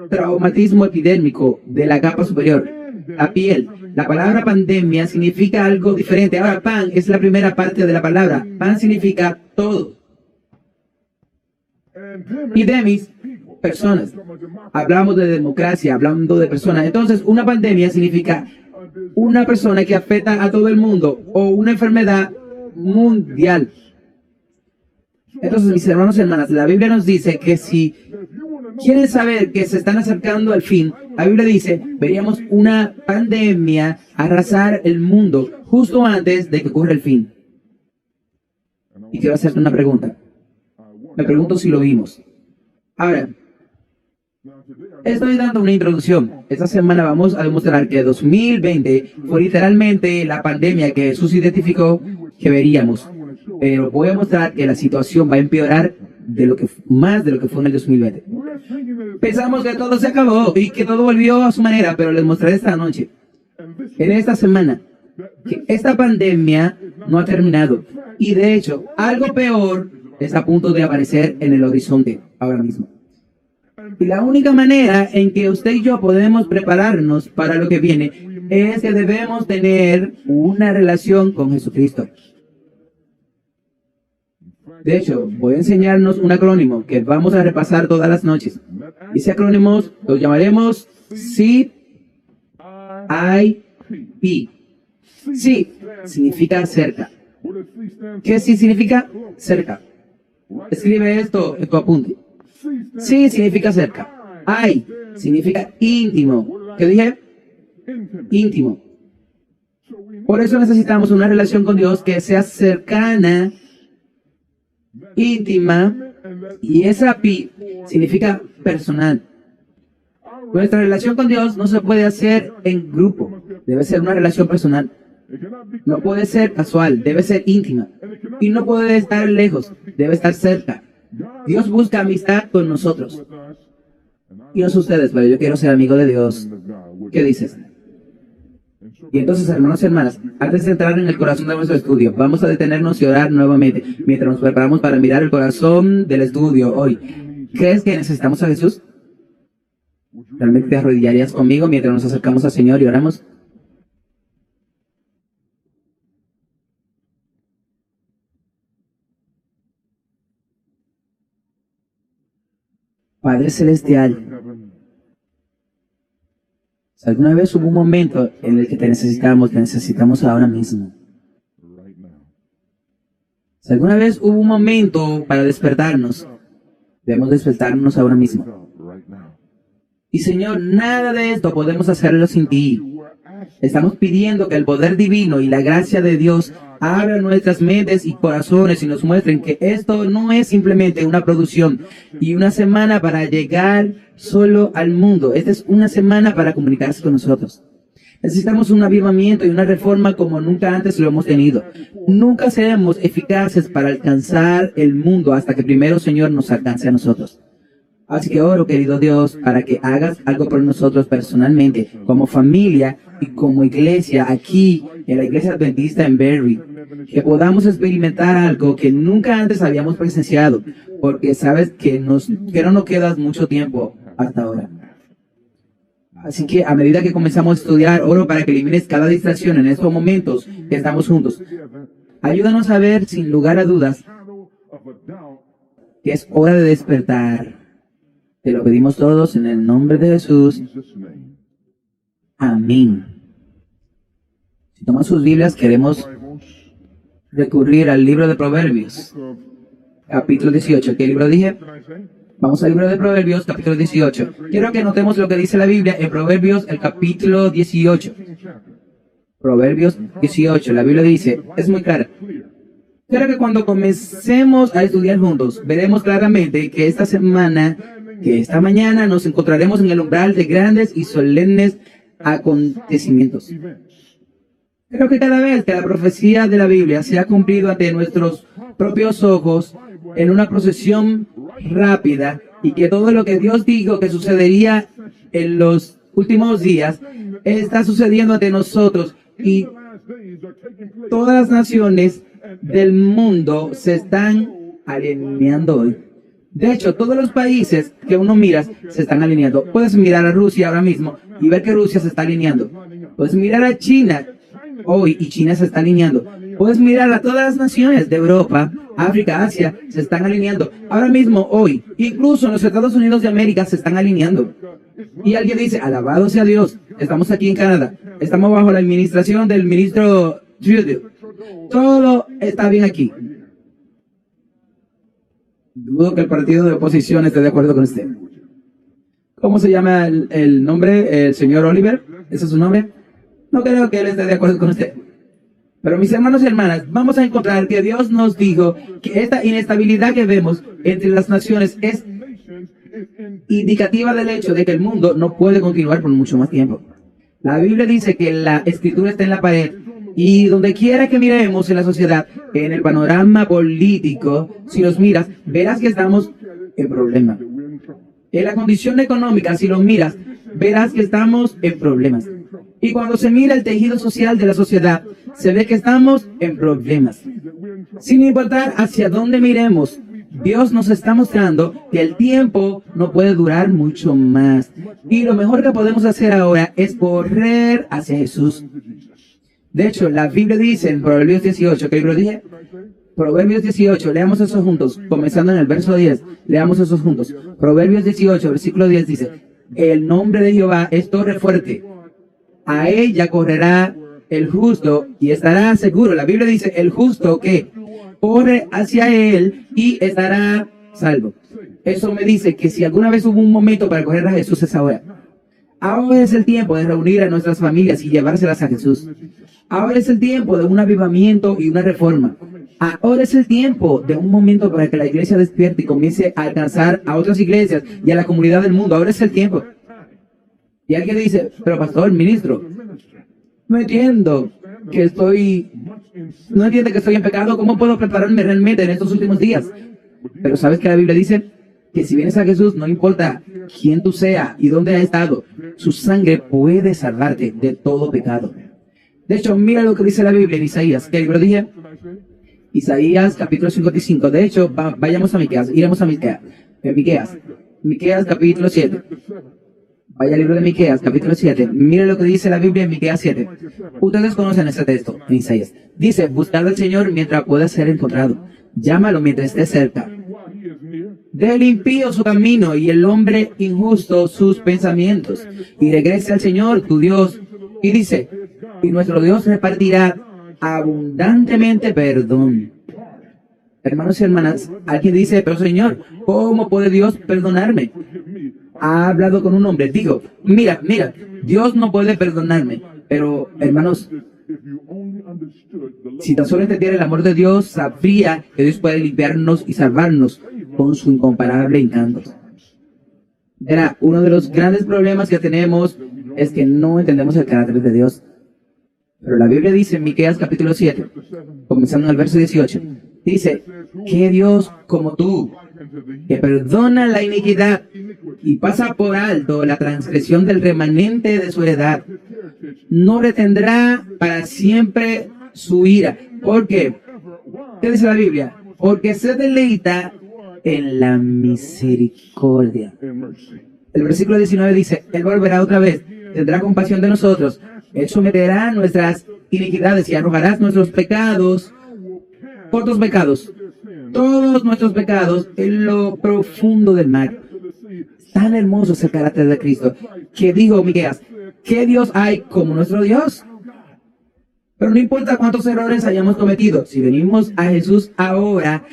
traumatismo epidémico de la capa superior, la piel. La palabra pandemia significa algo diferente. Ahora, pan es la primera parte de la palabra. Pan significa todo. Epidemis, personas. Hablamos de democracia, hablando de personas. Entonces, una pandemia significa una persona que afecta a todo el mundo o una enfermedad mundial. Entonces, mis hermanos y hermanas, la Biblia nos dice que si quieren saber que se están acercando al fin, la Biblia dice, veríamos una pandemia arrasar el mundo justo antes de que ocurra el fin. Y quiero hacerte una pregunta. Me pregunto si lo vimos. Ahora, estoy dando una introducción. Esta semana vamos a demostrar que 2020 fue literalmente la pandemia que Jesús identificó que veríamos. Pero voy a mostrar que la situación va a empeorar más de lo que fue en el 2020. Pensamos que todo se acabó y que todo volvió a su manera, pero les mostraré esta noche, en esta semana, que esta pandemia no ha terminado. Y de hecho, algo peor está a punto de aparecer en el horizonte ahora mismo. Y la única manera en que usted y yo podemos prepararnos para lo que viene es que debemos tener una relación con Jesucristo. De hecho, voy a enseñarnos un acrónimo que vamos a repasar todas las noches. Ese acrónimo lo llamaremos CIP. Sí significa cerca. ¿Qué sí significa? Cerca. Escribe esto en tu apunte. Sí significa cerca. I significa íntimo. ¿Qué dije? Íntimo. Por eso necesitamos una relación con Dios que sea cercana, íntima, y esa pi significa personal. Nuestra relación con Dios no se puede hacer en grupo, debe ser una relación personal. No puede ser casual, debe ser íntima. Y no puede estar lejos, debe estar cerca. Dios busca amistad con nosotros. Y no sé ustedes, pero yo quiero ser amigo de Dios. ¿Qué dices? Y entonces, hermanos y hermanas, antes de entrar en el corazón de nuestro estudio, vamos a detenernos y orar nuevamente mientras nos preparamos para mirar el corazón del estudio hoy. ¿Crees que necesitamos a Jesús? ¿Realmente te arrodillarías conmigo mientras nos acercamos al Señor y oramos? Padre Celestial, si alguna vez hubo un momento en el que te necesitamos ahora mismo. Si alguna vez hubo un momento para despertarnos, debemos despertarnos ahora mismo. Y Señor, nada de esto podemos hacerlo sin ti. Estamos pidiendo que el poder divino y la gracia de Dios abran nuestras mentes y corazones y nos muestren que esto no es simplemente una producción y una semana para llegar solo al mundo. Esta es una semana para comunicarse con nosotros. Necesitamos un avivamiento y una reforma como nunca antes lo hemos tenido. Nunca seremos eficaces para alcanzar el mundo hasta que primero, Señor, nos alcance a nosotros. Así que oro, querido Dios, para que hagas algo por nosotros personalmente, como familia y como iglesia aquí en la iglesia adventista en Berry. Que podamos experimentar algo que nunca antes habíamos presenciado, porque sabes que no nos queda mucho tiempo hasta ahora. Así que a medida que comenzamos a estudiar, oro para que elimines cada distracción en estos momentos que estamos juntos. Ayúdanos a ver, sin lugar a dudas, que es hora de despertar. Te lo pedimos todos en el nombre de Jesús. Amén. Si toman sus Biblias, queremos recurrir al libro de Proverbios, capítulo 18. ¿Qué libro dije? Vamos al libro de Proverbios, capítulo 18. Quiero que notemos lo que dice la Biblia en Proverbios, el capítulo 18. Proverbios 18. La Biblia dice, es muy clara. Quiero que cuando comencemos a estudiar juntos, veremos claramente que esta mañana nos encontraremos en el umbral de grandes y solemnes acontecimientos. Creo que cada vez que la profecía de la Biblia se ha cumplido ante nuestros propios ojos en una procesión rápida y que todo lo que Dios dijo que sucedería en los últimos días está sucediendo ante nosotros y todas las naciones del mundo se están alineando hoy. De hecho, todos los países que uno mira se están alineando. Puedes mirar a Rusia ahora mismo y ver que Rusia se está alineando. Puedes mirar a China hoy y China se está alineando. Puedes mirar a todas las naciones de Europa, África, Asia, se están alineando. Ahora mismo, hoy, incluso en los Estados Unidos de América se están alineando. Y alguien dice, alabado sea Dios, estamos aquí en Canadá, estamos bajo la administración del ministro Trudeau. Todo está bien aquí. Dudo que el partido de oposición esté de acuerdo con usted. ¿Cómo se llama el nombre? ¿El señor Oliver? ¿Ese es su nombre? No creo que él esté de acuerdo con usted. Pero mis hermanos y hermanas, vamos a encontrar que Dios nos dijo que esta inestabilidad que vemos entre las naciones es indicativa del hecho de que el mundo no puede continuar por mucho más tiempo. La Biblia dice que la escritura está en la pared y donde quiera que miremos en la sociedad, en el panorama político, si los miras, verás que estamos en problema. En la condición económica, si lo miras, verás que estamos en problemas. Y cuando se mira el tejido social de la sociedad, se ve que estamos en problemas. Sin importar hacia dónde miremos, Dios nos está mostrando que el tiempo no puede durar mucho más. Y lo mejor que podemos hacer ahora es correr hacia Jesús. De hecho, la Biblia dice en Proverbios 18, ¿qué libro dije? Proverbios 18, leamos eso juntos, comenzando en el verso 10, leamos eso juntos. Proverbios 18, versículo 10 dice, el nombre de Jehová es torre fuerte, a ella correrá el justo y estará seguro. La Biblia dice, el justo que corre hacia él y estará salvo. Eso me dice que si alguna vez hubo un momento para correr a Jesús es ahora. Ahora es el tiempo de reunir a nuestras familias y llevárselas a Jesús. Ahora es el tiempo de un avivamiento y una reforma. Ahora es el tiempo de un momento para que la iglesia despierte y comience a alcanzar a otras iglesias y a la comunidad del mundo. Ahora es el tiempo. Y alguien dice, pero pastor, ministro, no entiende que estoy en pecado. ¿Cómo puedo prepararme realmente en estos últimos días? Pero ¿sabes que la Biblia dice? Que si vienes a Jesús, no importa quién tú seas y dónde has estado, su sangre puede salvarte de todo pecado. De hecho, mira lo que dice la Biblia en Isaías. ¿Qué libro dije? Isaías capítulo 55. De hecho, vayamos a Miqueas, iremos a Miqueas. Miqueas capítulo 7. Vaya al libro de Miqueas capítulo 7. Mira lo que dice la Biblia en Miqueas 7. Ustedes conocen este texto en Isaías. Dice, buscad al Señor mientras pueda ser encontrado. Llámalo mientras esté cerca. Deje el impío su camino y el hombre injusto sus pensamientos. Y regrese al Señor, tu Dios. Y dice, y nuestro Dios repartirá abundantemente perdón. Hermanos y hermanas, alguien dice, pero Señor, ¿cómo puede Dios perdonarme? Ha hablado con un hombre. Digo, mira, Dios no puede perdonarme. Pero, hermanos, si tan solo entendiera el amor de Dios, sabría que Dios puede limpiarnos y salvarnos con su incomparable encanto. Verá, uno de los grandes problemas que tenemos es que no entendemos el carácter de Dios. Pero la Biblia dice en Miqueas capítulo 7, comenzando en el verso 18, dice, que Dios como tú, que perdona la iniquidad y pasa por alto la transgresión del remanente de su heredad, no retendrá para siempre su ira. ¿Por qué? ¿Qué dice la Biblia? Porque se deleita en la misericordia. El versículo 19 dice, Él volverá otra vez, tendrá compasión de nosotros, Él someterá nuestras iniquidades y arrojará nuestros pecados, cortos pecados, todos nuestros pecados en lo profundo del mar. Tan hermoso es el carácter de Cristo, que digo, Miqueas, ¿qué Dios hay como nuestro Dios? Pero no importa cuántos errores hayamos cometido, si venimos a Jesús ahora,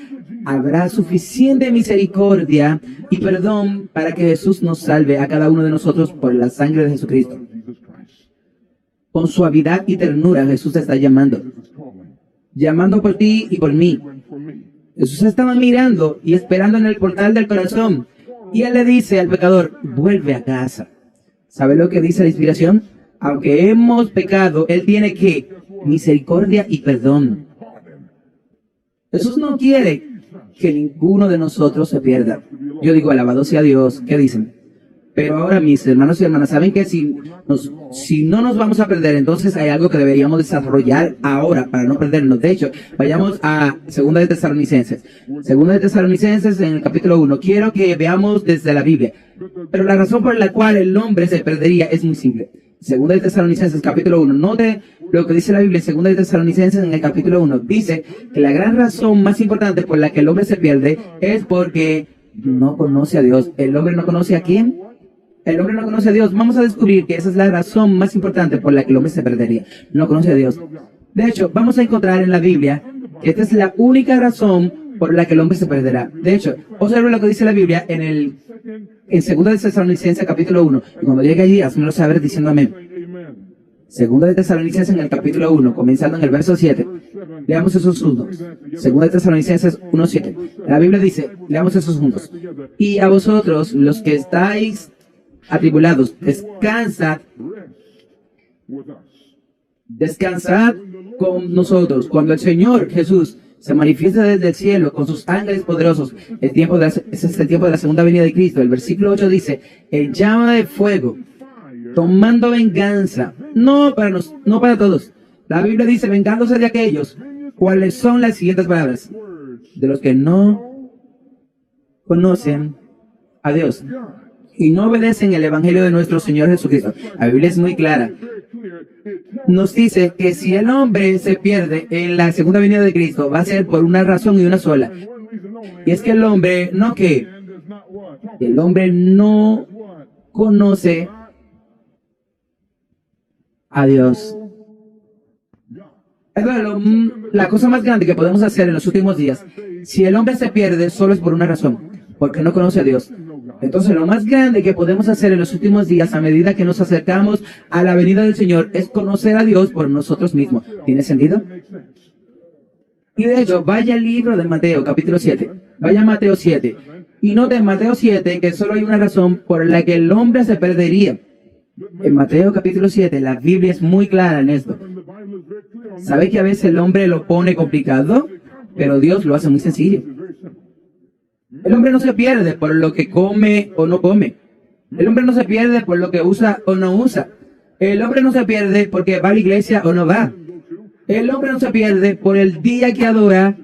habrá suficiente misericordia y perdón para que Jesús nos salve a cada uno de nosotros por la sangre de Jesucristo. Con suavidad y ternura Jesús te está llamando por ti y por mí. Jesús estaba mirando y esperando en el portal del corazón y Él le dice al pecador, vuelve a casa. ¿Sabe lo que dice la inspiración? Aunque hemos pecado, Él tiene que misericordia y perdón. Jesús no quiere que ninguno de nosotros se pierda. Yo digo, alabado sea Dios. ¿Qué dicen? Pero ahora, mis hermanos y hermanas, saben que si no nos vamos a perder, entonces hay algo que deberíamos desarrollar ahora para no perdernos. De hecho, vayamos a Segunda de Tesalonicenses. Segunda de Tesalonicenses en el capítulo 1. Quiero que veamos desde la Biblia. Pero la razón por la cual el hombre se perdería es muy simple. Segunda de Tesalonicenses capítulo 1. Note lo que dice la Biblia en Segunda de Tesalonicenses en el capítulo 1. Dice que la gran razón más importante por la que el hombre se pierde es porque no conoce a Dios. ¿El hombre no conoce a quién? el hombre no conoce a Dios, vamos a descubrir que esa es la razón más importante por la que el hombre se perdería. No conoce a Dios. De hecho, vamos a encontrar en la Biblia que esta es la única razón por la que el hombre se perderá. De hecho, observe lo que dice la Biblia en 2 de Tesalonicenses capítulo 1. Y cuando llegue allí, házmelo saber diciendo amén. 2 de Tesalonicenses en el capítulo 1, comenzando en el verso 7. Leamos esos juntos. 2 de Tesalonicenses 1:7. La Biblia dice, leamos esos juntos. Y a vosotros, los que estáis atribulados, descansad con nosotros cuando el Señor Jesús se manifiesta desde el cielo con sus ángeles poderosos. Ese es el tiempo de la segunda venida de Cristo. El versículo 8 dice, en llama de fuego, tomando venganza, no para todos. La Biblia dice, vengándose de aquellos, ¿cuáles son las siguientes palabras? De los que no conocen a Dios y no obedecen el evangelio de nuestro Señor Jesucristo. La Biblia es muy clara. Nos dice que si el hombre se pierde en la segunda venida de Cristo, va a ser por una razón y una sola. Y es que el hombre no conoce a Dios. La cosa más grande que podemos hacer en los últimos días, si el hombre se pierde, solo es por una razón, porque no conoce a Dios. Entonces, lo más grande que podemos hacer en los últimos días, a medida que nos acercamos a la venida del Señor, es conocer a Dios por nosotros mismos. ¿Tiene sentido? Y de hecho, vaya al libro de Mateo, capítulo 7. Vaya a Mateo 7. Y note en Mateo 7 que solo hay una razón por la que el hombre se perdería. En Mateo capítulo 7, la Biblia es muy clara en esto. ¿Sabe que a veces el hombre lo pone complicado? Pero Dios lo hace muy sencillo. El hombre no se pierde por lo que come o no come. El hombre no se pierde por lo que usa o no usa. El hombre no se pierde porque va a la iglesia o no va. El hombre no se pierde por el día que adora.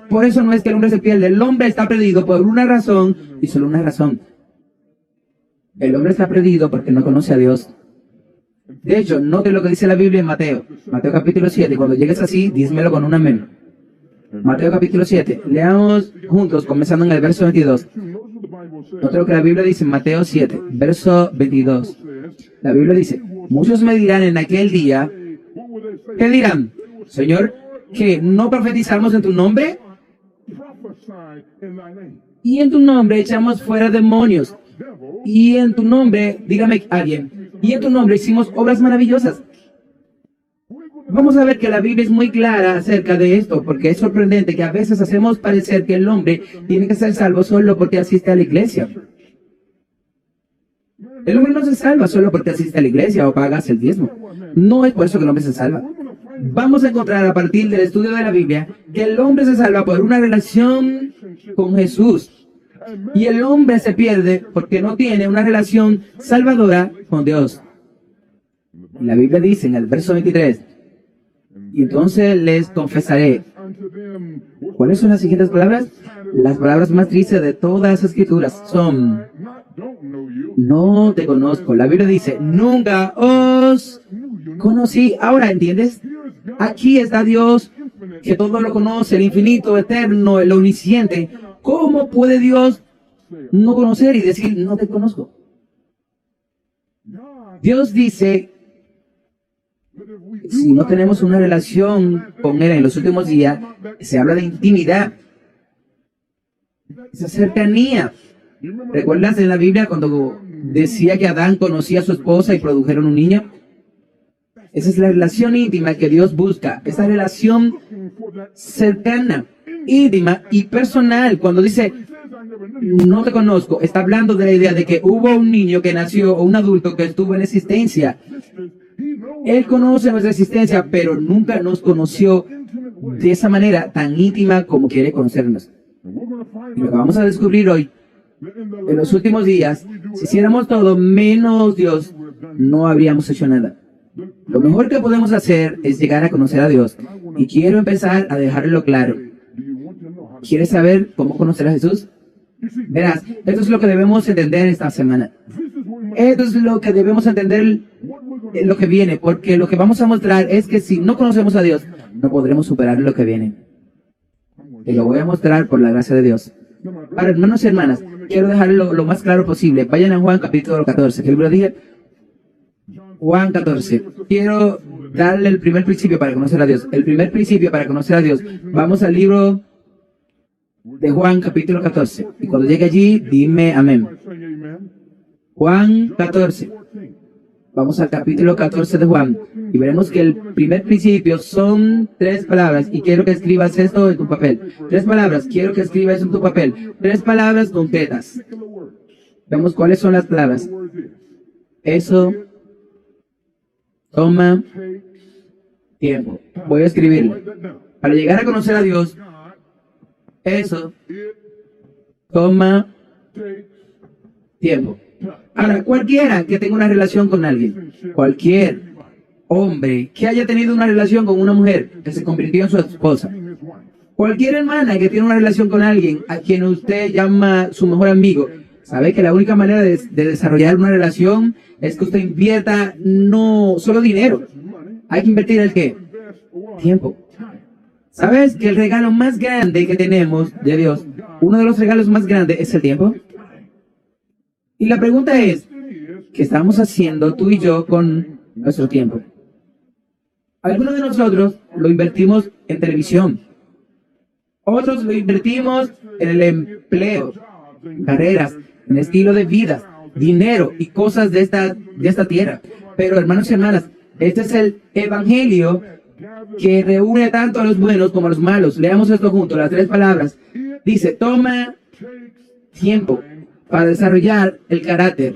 Por eso no es que el hombre se pierde. El hombre está perdido por una razón y solo una razón. El hombre está perdido porque no conoce a Dios. De hecho, note lo que dice la Biblia en Mateo. Mateo capítulo 7. Cuando llegues así, dísmelo con un amén. Mateo capítulo 7. Leamos juntos, comenzando en el verso 22. Note lo que la Biblia dice en Mateo 7, verso 22. La Biblia dice, muchos me dirán en aquel día, ¿qué dirán? Señor, ¿que no profetizamos en tu nombre? Y en tu nombre echamos fuera demonios. Y en tu nombre, dígame alguien, y en tu nombre hicimos obras maravillosas. Vamos a ver que la Biblia es muy clara acerca de esto, porque es sorprendente que a veces hacemos parecer que el hombre tiene que ser salvo solo porque asiste a la iglesia. El hombre no se salva solo porque asiste a la iglesia o pagas el diezmo. No es por eso que el hombre se salva. Vamos a encontrar a partir del estudio de la Biblia que el hombre se salva por una relación con Jesús. Y el hombre se pierde porque no tiene una relación salvadora con Dios. La Biblia dice en el verso 23, y entonces les confesaré. ¿Cuáles son las siguientes palabras? Las palabras más tristes de todas las escrituras son, no te conozco. La Biblia dice, nunca os conocí. Ahora, ¿entiendes? Aquí está Dios, que todo lo conoce, el infinito, eterno, el omnisciente. ¿Cómo puede Dios no conocer y decir, no te conozco? Dios dice, si no tenemos una relación con Él en los últimos días, se habla de intimidad, esa cercanía. ¿Recuerdas en la Biblia cuando decía que Adán conocía a su esposa y produjeron un niño? Esa es la relación íntima que Dios busca, esa relación cercana, íntima y personal. Cuando dice, no te conozco, está hablando de la idea de que hubo un niño que nació o un adulto que estuvo en existencia. Él conoce nuestra existencia, pero nunca nos conoció de esa manera tan íntima como quiere conocernos. Y lo que vamos a descubrir hoy, en los últimos días, si hiciéramos todo menos Dios, no habríamos hecho nada. Lo mejor que podemos hacer es llegar a conocer a Dios. Y quiero empezar a dejarlo claro. ¿Quieres saber cómo conocer a Jesús? Verás, esto es lo que debemos entender esta semana. Esto es lo que debemos entender en lo que viene, porque lo que vamos a mostrar es que si no conocemos a Dios, no podremos superar lo que viene. Y lo voy a mostrar por la gracia de Dios. Ahora, hermanos y hermanas, quiero dejarlo lo más claro posible. Vayan a Juan capítulo 14, que lo dije. Juan 14. Quiero darle el primer principio para conocer a Dios. El primer principio para conocer a Dios. Vamos al libro de Juan capítulo 14. Y cuando llegue allí, dime amén. Juan 14. Vamos al capítulo 14 de Juan. Y veremos que el primer principio son 3 palabras. Y quiero que escribas esto en tu papel. 3 palabras. Quiero que escribas en tu papel. 3 palabras concretas. Vemos cuáles son las palabras. Eso toma tiempo. Voy a escribirlo. Para llegar a conocer a Dios, eso toma tiempo. Ahora, cualquiera que tenga una relación con alguien, cualquier hombre que haya tenido una relación con una mujer que se convirtió en su esposa, cualquier hermana que tiene una relación con alguien a quien usted llama su mejor amigo, sabe que la única manera de desarrollar una relación es que usted invierta no solo dinero. Hay que invertir el ¿qué? Tiempo. ¿Sabes que el regalo más grande que tenemos de Dios, uno de los regalos más grandes es el tiempo? Y la pregunta es, ¿qué estamos haciendo tú y yo con nuestro tiempo? Algunos de nosotros lo invertimos en televisión. Otros lo invertimos en el empleo, en carreras, en estilo de vida, dinero y cosas de esta tierra. Pero hermanos y hermanas, este es el evangelio que reúne tanto a los buenos como a los malos. Leamos esto juntos, las 3 palabras. Dice, toma tiempo para desarrollar el carácter.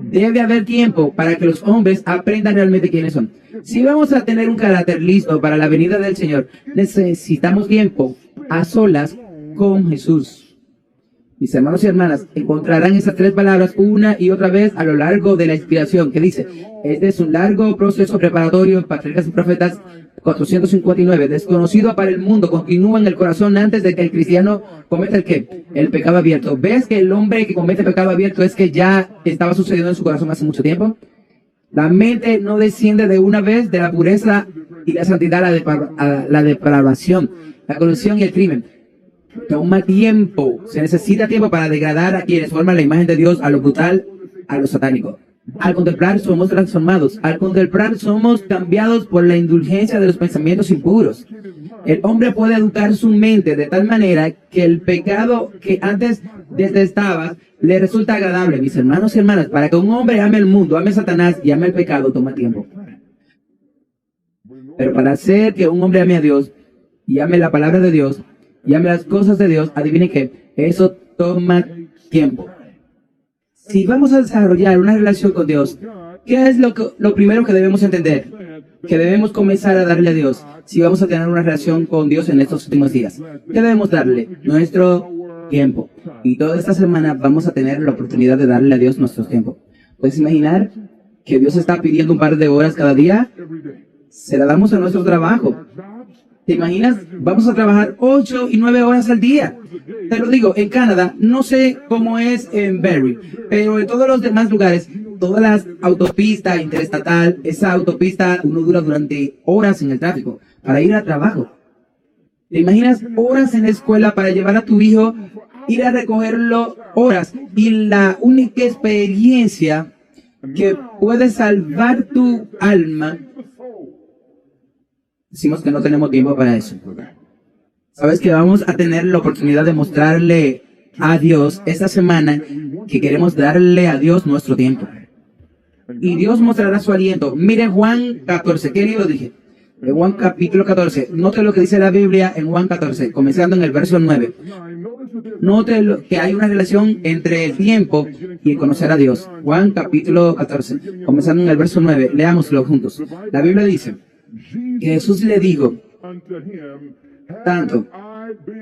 Debe haber tiempo para que los hombres aprendan realmente quiénes son. Si vamos a tener un carácter listo para la venida del Señor, necesitamos tiempo a solas con Jesús. Mis hermanos y hermanas encontrarán esas 3 palabras una y otra vez a lo largo de la inspiración, que dice, este es un largo proceso preparatorio, patriarcas y profetas, 459, desconocido para el mundo, continúa en el corazón antes de que el cristiano cometa el ¿qué? El pecado abierto. ¿Ves que el hombre que comete pecado abierto es que ya estaba sucediendo en su corazón hace mucho tiempo? La mente no desciende de una vez de la pureza y la santidad a la depravación, la corrupción y el crimen. Toma tiempo, se necesita tiempo para degradar a quienes forman la imagen de Dios, a lo brutal, a lo satánico. Al contemplar somos transformados, al contemplar somos cambiados por la indulgencia de los pensamientos impuros. El hombre puede educar su mente de tal manera que el pecado que antes detestaba le resulta agradable. Mis hermanos y hermanas, para que un hombre ame el mundo, ame a Satanás y ame el pecado, toma tiempo. Pero para hacer que un hombre ame a Dios y ame la palabra de Dios, y ame las cosas de Dios, adivine que eso toma tiempo. Si vamos a desarrollar una relación con Dios, ¿qué es lo primero que debemos entender? Que debemos comenzar a darle a Dios. Si vamos a tener una relación con Dios en estos últimos días, ¿qué debemos darle? Nuestro tiempo. Y toda esta semana vamos a tener la oportunidad de darle a Dios nuestro tiempo. ¿Puedes imaginar que Dios está pidiendo un par de horas cada día? Se la damos a nuestro trabajo. ¿Te imaginas? Vamos a trabajar 8 y 9 horas al día. Te lo digo, en Canadá, no sé cómo es en Barrie, pero en todos los demás lugares, todas las autopistas interestatal, esa autopista uno dura durante horas en el tráfico para ir al trabajo. ¿Te imaginas horas en la escuela para llevar a tu hijo, ir a recogerlo horas? Y la única experiencia que puede salvar tu alma, decimos que no tenemos tiempo para eso. Sabes que vamos a tener la oportunidad de mostrarle a Dios esta semana que queremos darle a Dios nuestro tiempo. Y Dios mostrará su aliento. Mire Juan 14. ¿Qué libro dije? De Juan capítulo 14. Note lo que dice la Biblia en Juan 14, comenzando en el verso 9. Note que hay una relación entre el tiempo y el conocer a Dios. Juan capítulo 14, comenzando en el verso 9. Leámoslo juntos. La Biblia dice que Jesús le dijo, tanto,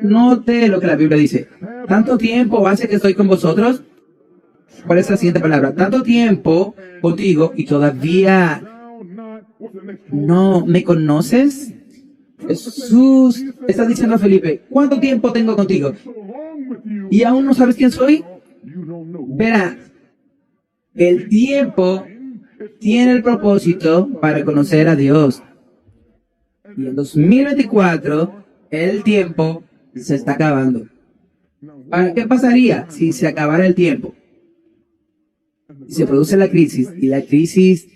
note lo que la Biblia dice, ¿tanto tiempo hace que estoy con vosotros? ¿Cuál es la siguiente palabra? Tanto tiempo contigo y todavía no me conoces. Jesús está diciendo a Felipe, ¿cuánto tiempo tengo contigo? ¿Y aún no sabes quién soy? Verá, el tiempo tiene el propósito para conocer a Dios. Y en 2024, el tiempo se está acabando. ¿Qué pasaría si se acabara el tiempo? Si se produce la crisis y la crisis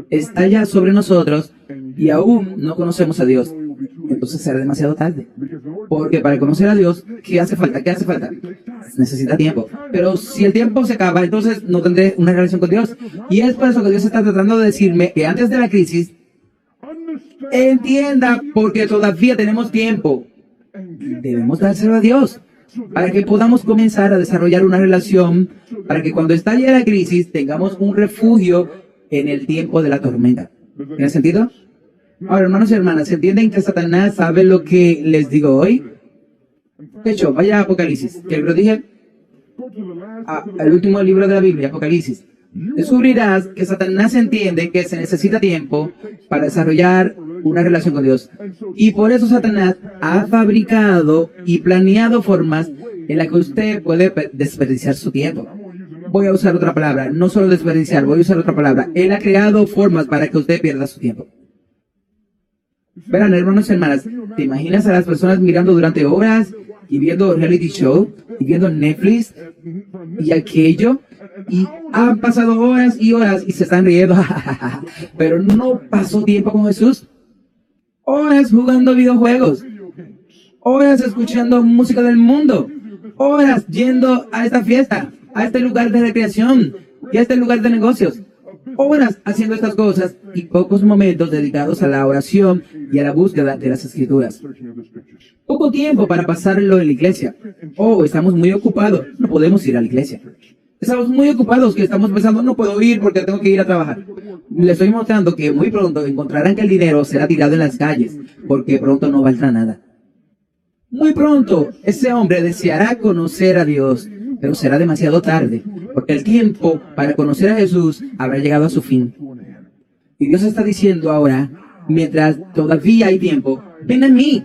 estalla sobre nosotros y aún no conocemos a Dios, entonces será demasiado tarde. Porque para conocer a Dios, ¿qué hace falta? ¿Qué hace falta? Necesita tiempo. Pero si el tiempo se acaba, entonces no tendré una relación con Dios. Y es por eso que Dios está tratando de decirme que antes de la crisis, entienda, porque todavía tenemos tiempo. Debemos dárselo a Dios para que podamos comenzar a desarrollar una relación, para que cuando estalle la crisis tengamos un refugio en el tiempo de la tormenta. ¿Tiene sentido? Ahora, hermanos y hermanas, ¿entienden que Satanás sabe lo que les digo hoy? De hecho, vaya a Apocalipsis, que lo dije, al último libro de la Biblia, Apocalipsis. Descubrirás que Satanás entiende que se necesita tiempo para desarrollar una relación con Dios. Y por eso Satanás ha fabricado y planeado formas en las que usted puede desperdiciar su tiempo. Voy a usar otra palabra, no solo desperdiciar, voy a usar otra palabra. Él ha creado formas para que usted pierda su tiempo. Verán, hermanos y hermanas, ¿te imaginas a las personas mirando durante horas y viendo reality show y viendo Netflix y aquello? Y han pasado horas y horas y se están riendo, pero no pasó tiempo con Jesús. Horas jugando videojuegos, horas escuchando música del mundo, horas yendo a esta fiesta, a este lugar de recreación y a este lugar de negocios. Horas haciendo estas cosas y pocos momentos dedicados a la oración y a la búsqueda de las escrituras. Poco tiempo para pasarlo en la iglesia. Estamos muy ocupados, no podemos ir a la iglesia. Estamos muy ocupados que estamos pensando, no puedo ir porque tengo que ir a trabajar. Les estoy mostrando que muy pronto encontrarán que el dinero será tirado en las calles, porque pronto no valdrá nada. Muy pronto ese hombre deseará conocer a Dios, pero será demasiado tarde, porque el tiempo para conocer a Jesús habrá llegado a su fin. Y Dios está diciendo ahora, mientras todavía hay tiempo, ven a mí.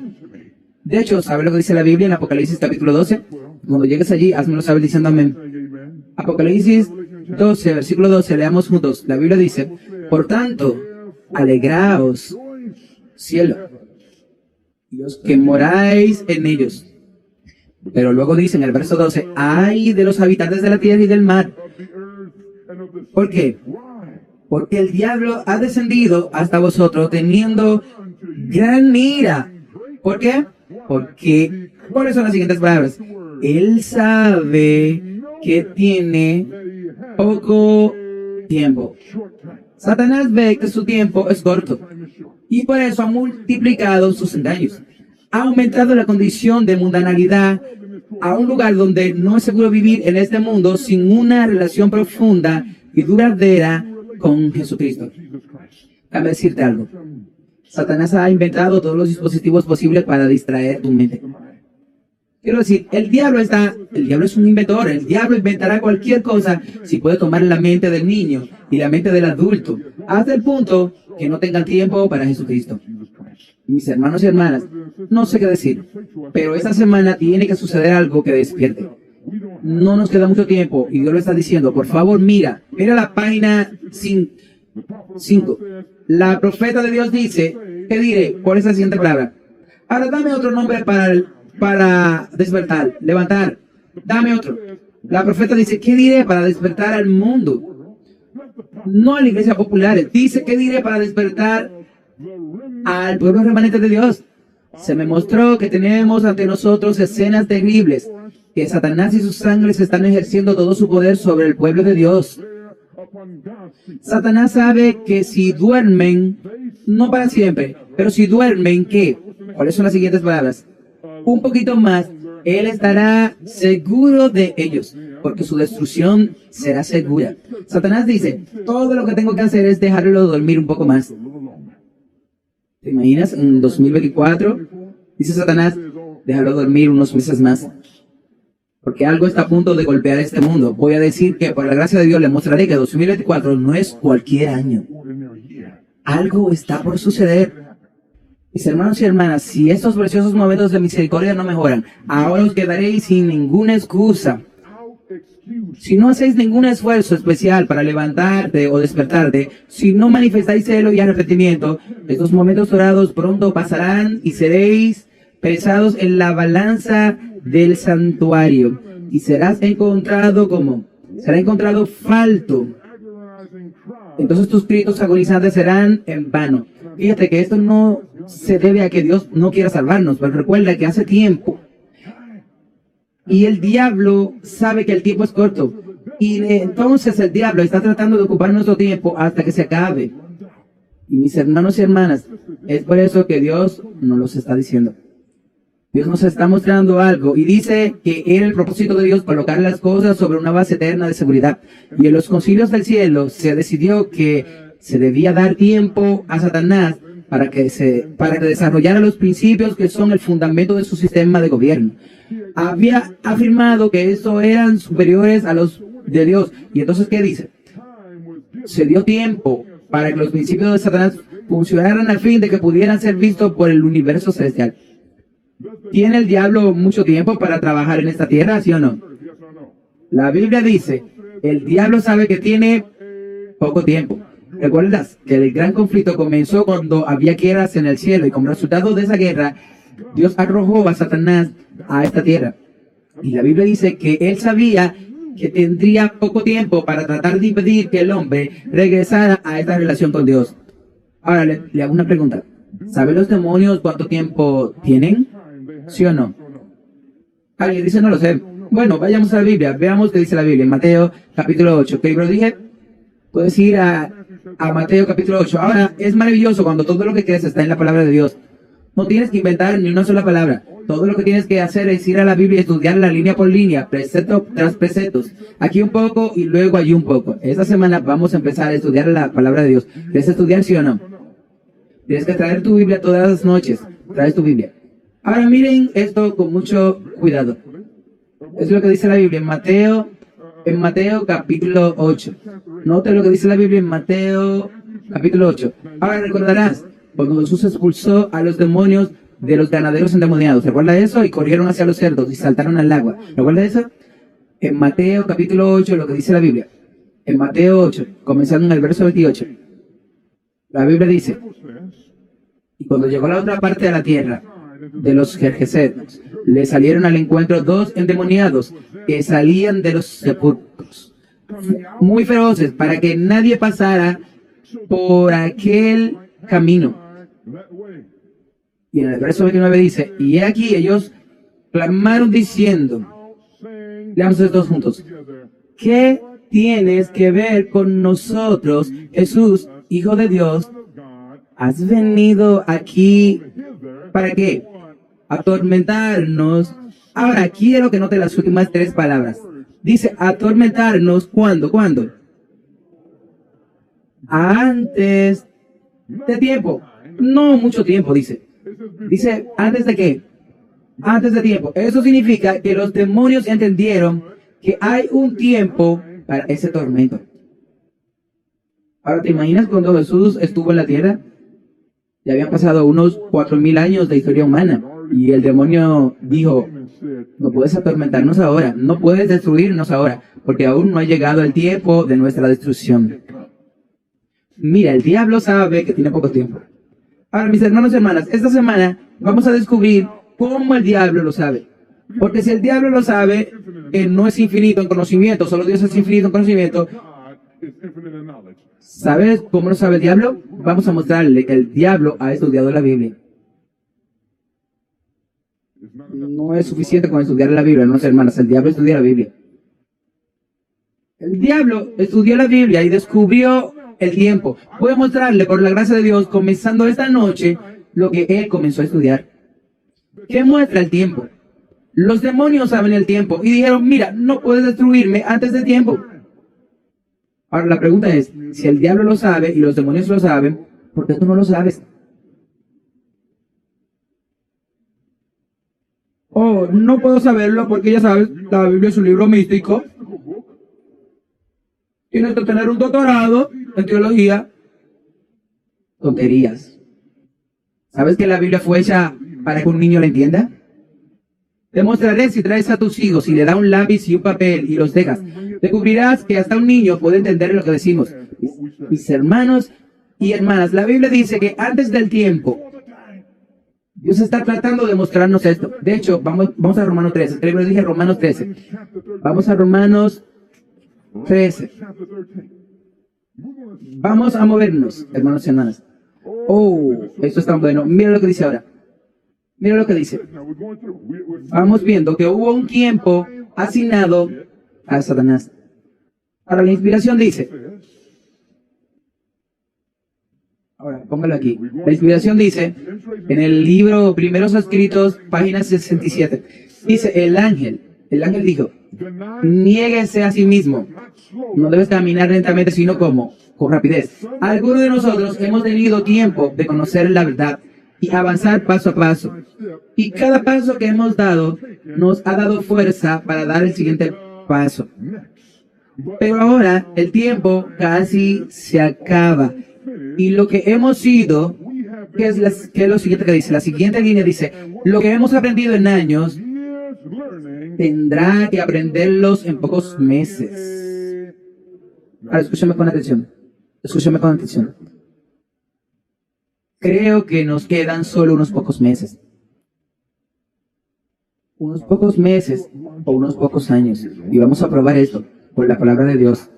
De hecho, ¿sabe lo que dice la Biblia en Apocalipsis capítulo 12? Cuando llegues allí, házmelo saber diciendo amén. Apocalipsis 12, versículo 12, leamos juntos. La Biblia dice, por tanto, alegraos, cielo, y los que moráis en ellos. Pero luego dice en el verso 12, ay de los habitantes de la tierra y del mar. ¿Por qué? Porque el diablo ha descendido hasta vosotros teniendo gran ira. ¿Por qué? Porque, ¿cuáles son las siguientes palabras? Él sabe que tiene poco tiempo. Satanás ve que su tiempo es corto y por eso ha multiplicado sus engaños. Ha aumentado la condición de mundanalidad a un lugar donde no es seguro vivir en este mundo sin una relación profunda y duradera con Jesucristo. Déjame decirte algo. Satanás ha inventado todos los dispositivos posibles para distraer tu mente. Quiero decir, el diablo es un inventor, el diablo inventará cualquier cosa si puede tomar la mente del niño y la mente del adulto, hasta el punto que no tengan tiempo para Jesucristo. Mis hermanos y hermanas, no sé qué decir, pero esta semana tiene que suceder algo que despierte. No nos queda mucho tiempo y Dios lo está diciendo, por favor mira la página 5. La profeta de Dios dice, ¿qué diré? ¿Cuál es la siguiente palabra? Ahora dame otro nombre para despertar, levantar. Dame otro. La profeta dice, ¿qué diré para despertar al mundo? No a la iglesia popular. Dice, ¿qué diré para despertar al pueblo remanente de Dios? Se me mostró que tenemos ante nosotros escenas terribles, que Satanás y sus ángeles están ejerciendo todo su poder sobre el pueblo de Dios. Satanás sabe que si duermen, no para siempre, pero si duermen, ¿qué? ¿Cuáles son las siguientes palabras? Un poquito más, Él estará seguro de ellos, porque su destrucción será segura. Satanás dice, todo lo que tengo que hacer es dejarlo dormir un poco más. ¿Te imaginas? En 2024, dice Satanás, déjalo dormir unos meses más, porque algo está a punto de golpear este mundo. Voy a decir que por la gracia de Dios le mostraré que 2024 no es cualquier año. Algo está por suceder. Mis hermanos y hermanas, si estos preciosos momentos de misericordia no mejoran, ahora os quedaréis sin ninguna excusa. Si no hacéis ningún esfuerzo especial para levantarte o despertarte, si no manifestáis celo y arrepentimiento, estos momentos dorados pronto pasarán y seréis pesados en la balanza del santuario y será encontrado falto. Entonces tus gritos agonizantes serán en vano. Fíjate que esto no se debe a que Dios no quiera salvarnos, pero recuerda que hace tiempo. Y el diablo sabe que el tiempo es corto. Y entonces el diablo está tratando de ocupar nuestro tiempo hasta que se acabe. Y mis hermanos y hermanas, es por eso que Dios nos los está diciendo. Dios nos está mostrando algo y dice que era el propósito de Dios colocar las cosas sobre una base eterna de seguridad. Y en los concilios del cielo se decidió que se debía dar tiempo a Satanás para que desarrollara los principios que son el fundamento de su sistema de gobierno. Había afirmado que estos eran superiores a los de Dios. Y entonces, ¿qué dice? Se dio tiempo para que los principios de Satanás funcionaran al fin de que pudieran ser vistos por el universo celestial. ¿Tiene el diablo mucho tiempo para trabajar en esta tierra, sí o no? La Biblia dice, el diablo sabe que tiene poco tiempo. ¿Recuerdas que el gran conflicto comenzó cuando había guerras en el cielo y como resultado de esa guerra, Dios arrojó a Satanás a esta tierra? Y la Biblia dice que él sabía que tendría poco tiempo para tratar de impedir que el hombre regresara a esta relación con Dios. Ahora le hago una pregunta. ¿Saben los demonios cuánto tiempo tienen? ¿Sí o no? Alguien dice, no lo sé. Bueno, vayamos a la Biblia. Veamos qué dice la Biblia en Mateo capítulo 8. ¿Qué libro dije? Puedes ir a Mateo capítulo 8. Ahora, es maravilloso cuando todo lo que crees está en la palabra de Dios. No tienes que inventar ni una sola palabra. Todo lo que tienes que hacer es ir a la Biblia y estudiarla línea por línea, precepto tras preceptos. Aquí un poco y luego allí un poco. Esta semana vamos a empezar a estudiar la palabra de Dios. ¿Quieres estudiar, sí o no? Tienes que traer tu Biblia todas las noches. Traes tu Biblia. Ahora miren esto con mucho cuidado. Es lo que dice la Biblia en Mateo capítulo 8. Note lo que dice la Biblia en Mateo capítulo 8. Ahora recordarás cuando Jesús expulsó a los demonios de los ganaderos endemoniados. ¿Recuerda eso? Y corrieron hacia los cerdos y saltaron al agua. ¿Recuerda eso? En Mateo capítulo 8 lo que dice la Biblia. En Mateo 8, comenzando en el verso 28. La Biblia dice, y cuando llegó a la otra parte de la tierra, de los Gergesenos, le salieron al encuentro dos endemoniados que salían de los sepulcros, muy feroces, para que nadie pasara por aquel camino. Y en el verso 29 dice, y he aquí ellos clamaron diciendo, leamos estos juntos, ¿qué tienes que ver con nosotros, Jesús, Hijo de Dios? ¿Has venido aquí para qué? Atormentarnos. Ahora quiero que note las últimas tres palabras. Dice atormentarnos, ¿cuándo? ¿Cuándo? Antes de tiempo. No mucho tiempo, dice. Dice, ¿antes de qué? Antes de tiempo. Eso significa que los demonios entendieron que hay un tiempo para ese tormento. Ahora, ¿te imaginas cuando Jesús estuvo en la tierra? Ya habían pasado unos 4,000 años de historia humana. Y el demonio dijo, no puedes atormentarnos ahora, no puedes destruirnos ahora, porque aún no ha llegado el tiempo de nuestra destrucción. Mira, el diablo sabe que tiene poco tiempo. Ahora, mis hermanos y hermanas, esta semana vamos a descubrir cómo el diablo lo sabe. Porque si el diablo lo sabe, él no es infinito en conocimiento, solo Dios es infinito en conocimiento. ¿Sabes cómo lo sabe el diablo? Vamos a mostrarle que el diablo ha estudiado la Biblia. No es suficiente con estudiar la Biblia, hermanos y hermanas. El diablo estudia la Biblia. El diablo estudió la Biblia y descubrió el tiempo. Voy a mostrarle, por la gracia de Dios, comenzando esta noche, lo que él comenzó a estudiar. ¿Qué muestra el tiempo? Los demonios saben el tiempo y dijeron, mira, no puedes destruirme antes de tiempo. Ahora la pregunta es, si el diablo lo sabe y los demonios lo saben, ¿por qué tú no lo sabes? Oh, no puedo saberlo porque ya sabes, la Biblia es un libro místico. Tienes que tener un doctorado en teología. Tonterías. ¿Sabes que la Biblia fue hecha para que un niño la entienda? Te mostraré si traes a tus hijos y le das un lápiz y un papel y los dejas. Descubrirás que hasta un niño puede entender lo que decimos. Mis hermanos y hermanas, la Biblia dice que antes del tiempo, Dios está tratando de mostrarnos esto. De hecho, vamos a Romanos 13. Creo que dije Romanos 13. Vamos a Romanos 13. Vamos a movernos, hermanos y hermanas. Oh, esto es tan bueno. Mira lo que dice ahora. Mira lo que dice. Vamos viendo que hubo un tiempo asignado a Satanás. Ahora la inspiración dice. Ahora, póngalo aquí. La inspiración dice, en el libro Primeros Escritos, página 67, dice, el ángel dijo, niéguese a sí mismo. No debes caminar lentamente, sino como, con rapidez. Algunos de nosotros hemos tenido tiempo de conocer la verdad y avanzar paso a paso. Y cada paso que hemos dado nos ha dado fuerza para dar el siguiente paso. Pero ahora el tiempo casi se acaba. Y lo que hemos sido, ¿qué es lo siguiente que dice? La siguiente línea dice, lo que hemos aprendido en años, tendrá que aprenderlos en pocos meses. Ahora, escúchame con atención. Escúchame con atención. Creo que nos quedan solo unos pocos meses. Unos pocos meses o unos pocos años. Y vamos a probar esto por la palabra de Dios.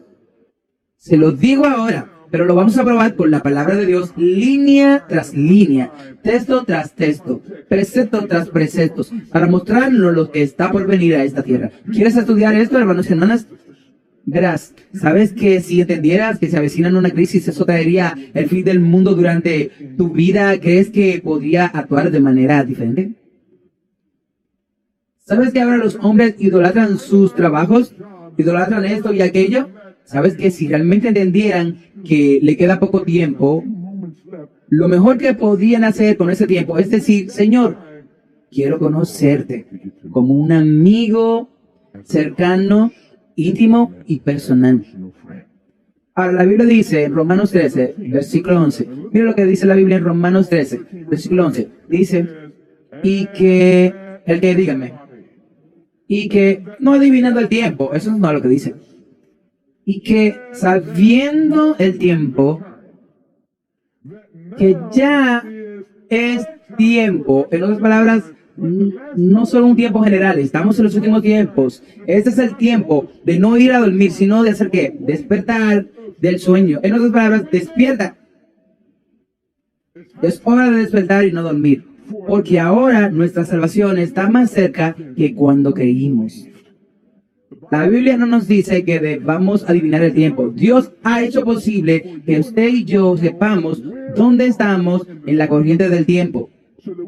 Se lo digo ahora, pero lo vamos a probar con la palabra de Dios, línea tras línea, texto tras texto, precepto tras preceptos, para mostrarnos lo que está por venir a esta tierra. ¿Quieres estudiar esto, hermanos y hermanas? Verás, ¿sabes que si entendieras que se avecina una crisis, eso traería el fin del mundo durante tu vida? ¿Crees que podría actuar de manera diferente? ¿Sabes que ahora los hombres idolatran sus trabajos? ¿Idolatran esto y aquello? ¿Sabes que si realmente entendieran que le queda poco tiempo, lo mejor que podrían hacer con ese tiempo es decir, Señor, quiero conocerte como un amigo cercano, íntimo y personal? Ahora, la Biblia dice en Romanos 13, versículo 11. Mira lo que dice la Biblia en Romanos 13, versículo 11. Dice, y que no adivinando el tiempo, eso no es lo que dice. Y que sabiendo el tiempo, que ya es tiempo, en otras palabras, no solo un tiempo general, estamos en los últimos tiempos. Este es el tiempo de no ir a dormir, sino de hacer ¿qué? Despertar del sueño. En otras palabras, despierta. Es hora de despertar y no dormir, porque ahora nuestra salvación está más cerca que cuando creímos. La Biblia no nos dice que debamos adivinar el tiempo. Dios ha hecho posible que usted y yo sepamos dónde estamos en la corriente del tiempo,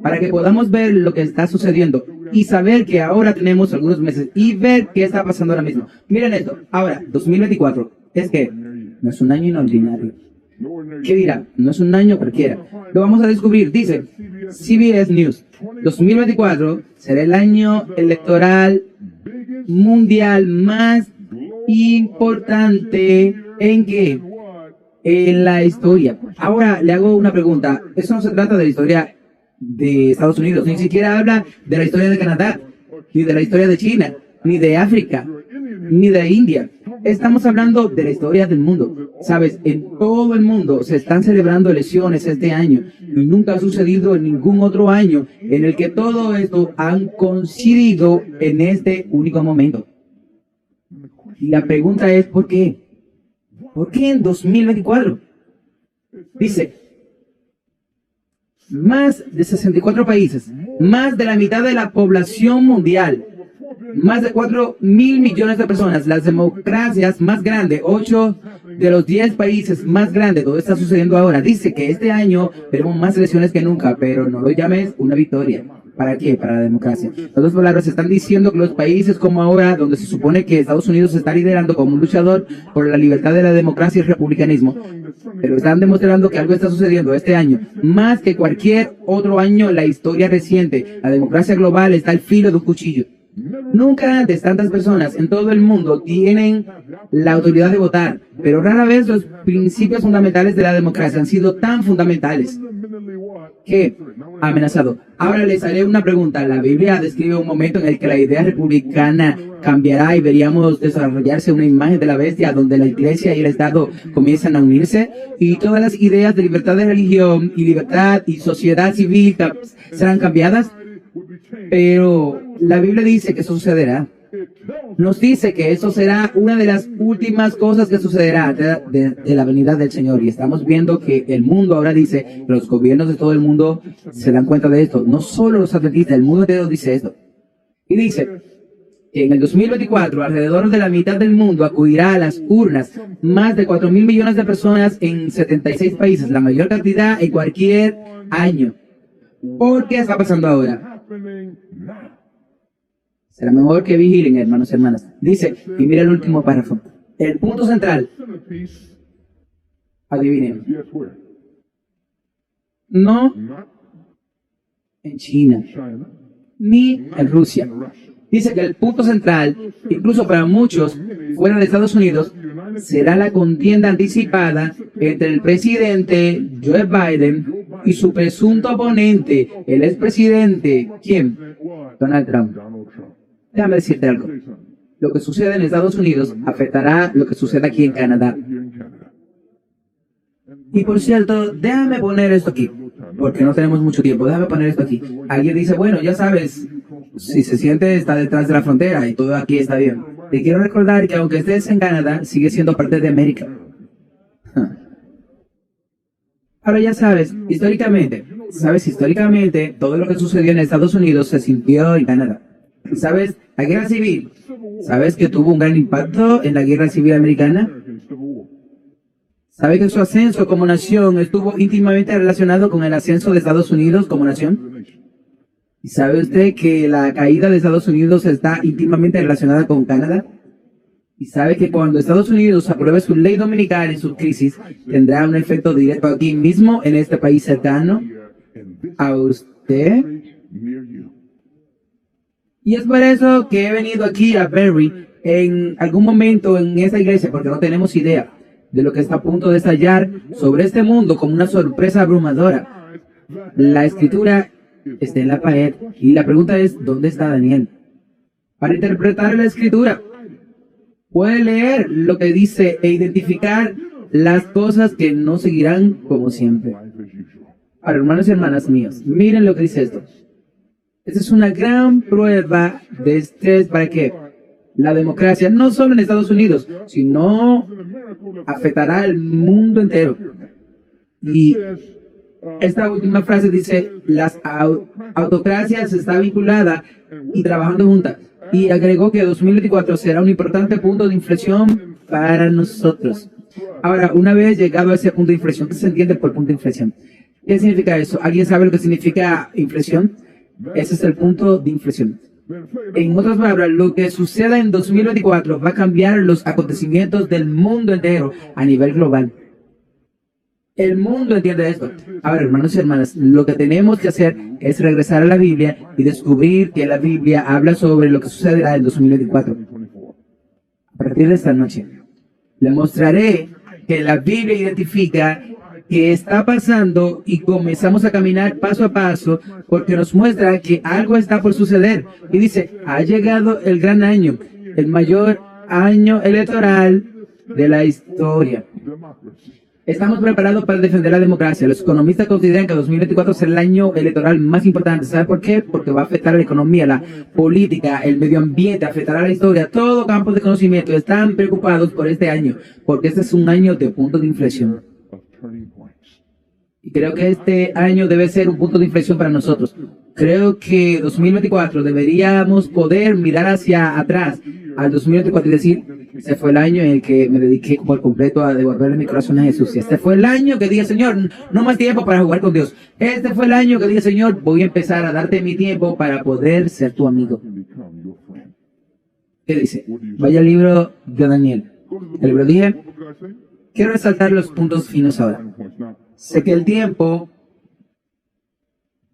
para que podamos ver lo que está sucediendo y saber que ahora tenemos algunos meses y ver qué está pasando ahora mismo. Miren esto, ahora, 2024, es que no es un año inordinario. ¿Qué dirá? No es un año cualquiera. Lo vamos a descubrir. Dice CBS News, 2024 será el año electoral mundial más importante ¿en qué? En la historia. Ahora le hago una pregunta. Eso no se trata de la historia de Estados Unidos, ni siquiera habla de la historia de Canadá, ni de la historia de China, ni de África, ni de India. Estamos hablando de la historia del mundo. Sabes, en todo el mundo se están celebrando elecciones este año y nunca ha sucedido en ningún otro año en el que todo esto han coincidido en este único momento. Y la pregunta es, ¿por qué? ¿Por qué en 2024? Dice, más de 64 países, más de la mitad de la población mundial, más de 4.000 millones de personas, las democracias más grandes, 8 de los 10 países más grandes, todo está sucediendo ahora. Dice que este año veremos más elecciones que nunca, pero no lo llames una victoria. ¿Para qué? Para la democracia. Las dos palabras están diciendo que los países como ahora, donde se supone que Estados Unidos está liderando como un luchador por la libertad de la democracia y el republicanismo, pero están demostrando que algo está sucediendo este año, más que cualquier otro año en la historia reciente. La democracia global está al filo de un cuchillo. Nunca antes tantas personas en todo el mundo tienen la autoridad de votar, pero rara vez los principios fundamentales de la democracia han sido tan fundamentales que amenazado. Ahora les haré una pregunta. La Biblia describe un momento en el que la idea republicana cambiará y veríamos desarrollarse una imagen de la bestia donde la iglesia y el Estado comienzan a unirse y todas las ideas de libertad de religión y libertad y sociedad civil serán cambiadas. Pero la Biblia dice que eso sucederá. Nos dice que eso será una de las últimas cosas que sucederá de la venida del Señor. Y estamos viendo que el mundo ahora dice, los gobiernos de todo el mundo se dan cuenta de esto. No solo los adventistas, el mundo entero dice esto. Y dice que en el 2024, alrededor de la mitad del mundo acudirá a las urnas. Más de 4.000 millones de personas en 76 países, la mayor cantidad en cualquier año. ¿Por qué está pasando ahora? Será mejor que vigilen, hermanos y hermanas. Dice, y mira el último párrafo. El punto central. Adivinen. No en China, ni en Rusia. Dice que el punto central, incluso para muchos fuera de Estados Unidos, será la contienda anticipada entre el presidente Joe Biden y su presunto oponente, el expresidente, ¿quién? Donald Trump. Déjame decirte algo. Lo que sucede en Estados Unidos afectará lo que sucede aquí en Canadá. Y por cierto, déjame poner esto aquí, porque no tenemos mucho tiempo. Déjame poner esto aquí. Alguien dice, bueno, ya sabes, si se siente está detrás de la frontera y todo aquí está bien. Te quiero recordar que aunque estés en Canadá, sigue siendo parte de América. Ahora ya sabes, históricamente, todo lo que sucedió en Estados Unidos se sintió en Canadá. ¿Sabes? La guerra civil. ¿Sabes que tuvo un gran impacto en la guerra civil americana? ¿Sabe que su ascenso como nación estuvo íntimamente relacionado con el ascenso de Estados Unidos como nación? ¿Y sabe usted que la caída de Estados Unidos está íntimamente relacionada con Canadá? ¿Y sabe que cuando Estados Unidos apruebe su ley dominical en su crisis, tendrá un efecto directo aquí mismo, en este país cercano a usted? Y es por eso que he venido aquí a Berry en algún momento en esta iglesia, porque no tenemos idea de lo que está a punto de estallar sobre este mundo como una sorpresa abrumadora. La escritura está en la pared y la pregunta es, ¿dónde está Daniel? Para interpretar la escritura, puede leer lo que dice e identificar las cosas que no seguirán como siempre. Ahora, hermanos y hermanas míos, miren lo que dice esto. Esta es una gran prueba de estrés para que la democracia, no solo en Estados Unidos, sino afectará al mundo entero. Y esta última frase dice, las autocracias está vinculada y trabajando juntas. Y agregó que 2024 será un importante punto de inflexión para nosotros. Ahora, una vez llegado a ese punto de inflexión, ¿qué se entiende por punto de inflexión? ¿Qué significa eso? ¿Alguien sabe lo que significa inflexión? Ese es el punto de inflexión. En otras palabras, lo que suceda en 2024 va a cambiar los acontecimientos del mundo entero a nivel global. El mundo entiende esto. Ahora, hermanos y hermanas, lo que tenemos que hacer es regresar a la Biblia y descubrir que la Biblia habla sobre lo que sucederá en 2024. A partir de esta noche, le mostraré que la Biblia identifica que está pasando y comenzamos a caminar paso a paso porque nos muestra que algo está por suceder. Y dice, ha llegado el gran año, el mayor año electoral de la historia. Estamos preparados para defender la democracia. Los economistas consideran que 2024 será el año electoral más importante. ¿Sabe por qué? Porque va a afectar a la economía, la política, el medio ambiente, afectará a la historia, todo campo de conocimiento. Están preocupados por este año, porque este es un año de punto de inflexión. Y creo que este año debe ser un punto de inflexión para nosotros. Creo que 2024 deberíamos poder mirar hacia atrás al 2024 y decir, este fue el año en el que me dediqué por completo a devolverle mi corazón a Jesús. Y este fue el año que dije, Señor, no más tiempo para jugar con Dios. Este fue el año que dije, Señor, voy a empezar a darte mi tiempo para poder ser tu amigo. ¿Qué dice? Vaya al libro de Daniel. El libro dije, quiero resaltar los puntos finos ahora. Sé que el tiempo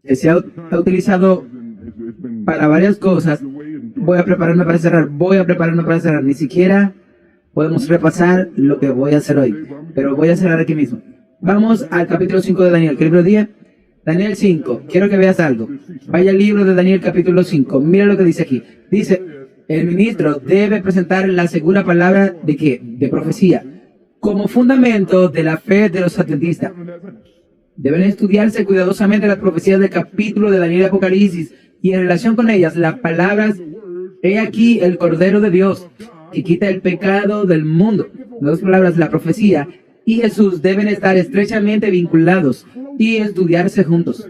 que se ha utilizado para varias cosas, voy a prepararme para cerrar. Ni siquiera podemos repasar lo que voy a hacer hoy, pero voy a cerrar aquí mismo. Vamos al capítulo 5 de Daniel. ¿Qué libro dije? Daniel 5, quiero que veas algo. Vaya al libro de Daniel capítulo 5. Mira lo que dice aquí. Dice, el ministro debe presentar la segura palabra de ¿qué? De profecía, como fundamento de la fe de los adventistas. Deben estudiarse cuidadosamente las profecías del capítulo de Daniel y Apocalipsis, y en relación con ellas, las palabras, he aquí el Cordero de Dios, que quita el pecado del mundo. Las dos palabras, la profecía y Jesús, deben estar estrechamente vinculados y estudiarse juntos.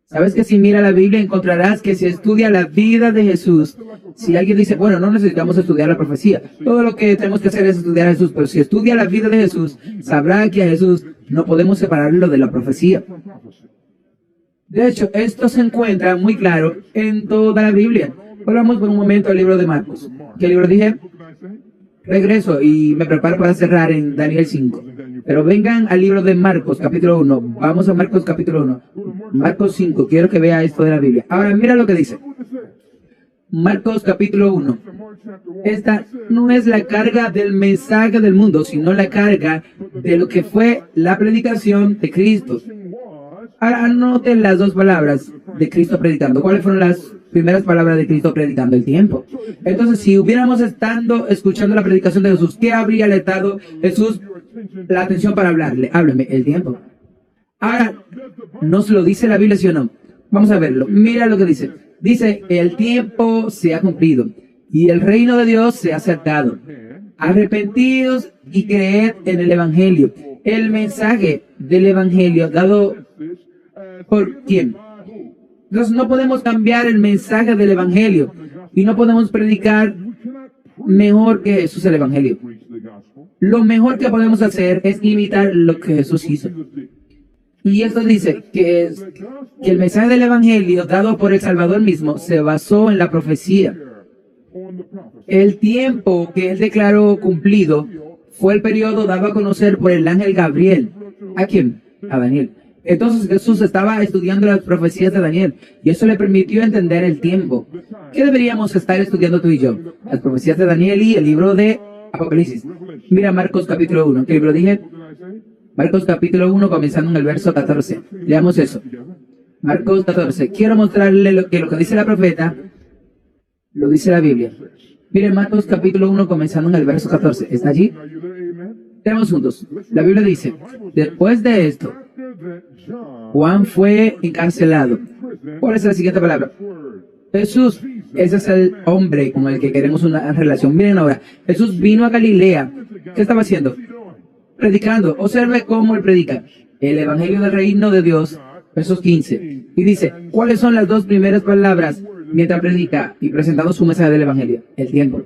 ¿Sabes que si mira la Biblia encontrarás que se estudia la vida de Jesús? Si alguien dice, bueno, no necesitamos estudiar la profecía, todo lo que tenemos que hacer es estudiar a Jesús, pero si estudia la vida de Jesús, sabrá que a Jesús no podemos separarlo de la profecía. De hecho, esto se encuentra muy claro en toda la Biblia. Volvamos por un momento al libro de Marcos. ¿Qué libro dije? Regreso y me preparo para cerrar en Daniel 5. Pero vengan al libro de Marcos, capítulo 1. Vamos a Marcos, capítulo 1. Marcos 5. Quiero que vea esto de la Biblia. Ahora, mira lo que dice. Marcos, capítulo 1. Esta no es la carga del mensaje del mundo, sino la carga de lo que fue la predicación de Cristo. Ahora, anoten las dos palabras de Cristo predicando. ¿Cuáles fueron las primeras palabras de Cristo predicando? El tiempo. Entonces, si hubiéramos estado escuchando la predicación de Jesús, ¿qué habría alertado Jesús la atención para hablarle? Hábleme, el tiempo. Ahora, ¿nos lo dice la Biblia, sí o no? Vamos a verlo. Mira lo que dice. Dice, el tiempo se ha cumplido y el reino de Dios se ha acercado. Arrepentidos y creed en el Evangelio. El mensaje del Evangelio dado por quién. Entonces no podemos cambiar el mensaje del Evangelio y no podemos predicar mejor que Jesús el Evangelio. Lo mejor que podemos hacer es imitar lo que Jesús hizo. Y esto dice que el mensaje del Evangelio dado por el Salvador mismo se basó en la profecía. El tiempo que él declaró cumplido fue el periodo dado a conocer por el ángel Gabriel. ¿A quién? A Daniel. Entonces Jesús estaba estudiando las profecías de Daniel y eso le permitió entender el tiempo. ¿Qué deberíamos estar estudiando tú y yo? Las profecías de Daniel y el libro de Apocalipsis. Mira Marcos capítulo 1. ¿Qué libro dije? Marcos capítulo 1 comenzando en el verso 14. Leamos eso. Marcos 14. Quiero mostrarle lo que dice la profeta, lo dice la Biblia. Miren Marcos capítulo 1 comenzando en el verso 14. ¿Está allí? Leamos juntos. La Biblia dice, después de esto, Juan fue encarcelado. ¿Cuál es la siguiente palabra? Jesús. Ese es el hombre con el que queremos una relación. Miren ahora, Jesús vino a Galilea. ¿Qué estaba haciendo? Predicando. Observe cómo él predica. El Evangelio del Reino de Dios, versos 15. Y dice, ¿cuáles son las dos primeras palabras mientras predica y presentando su mensaje del Evangelio? El tiempo.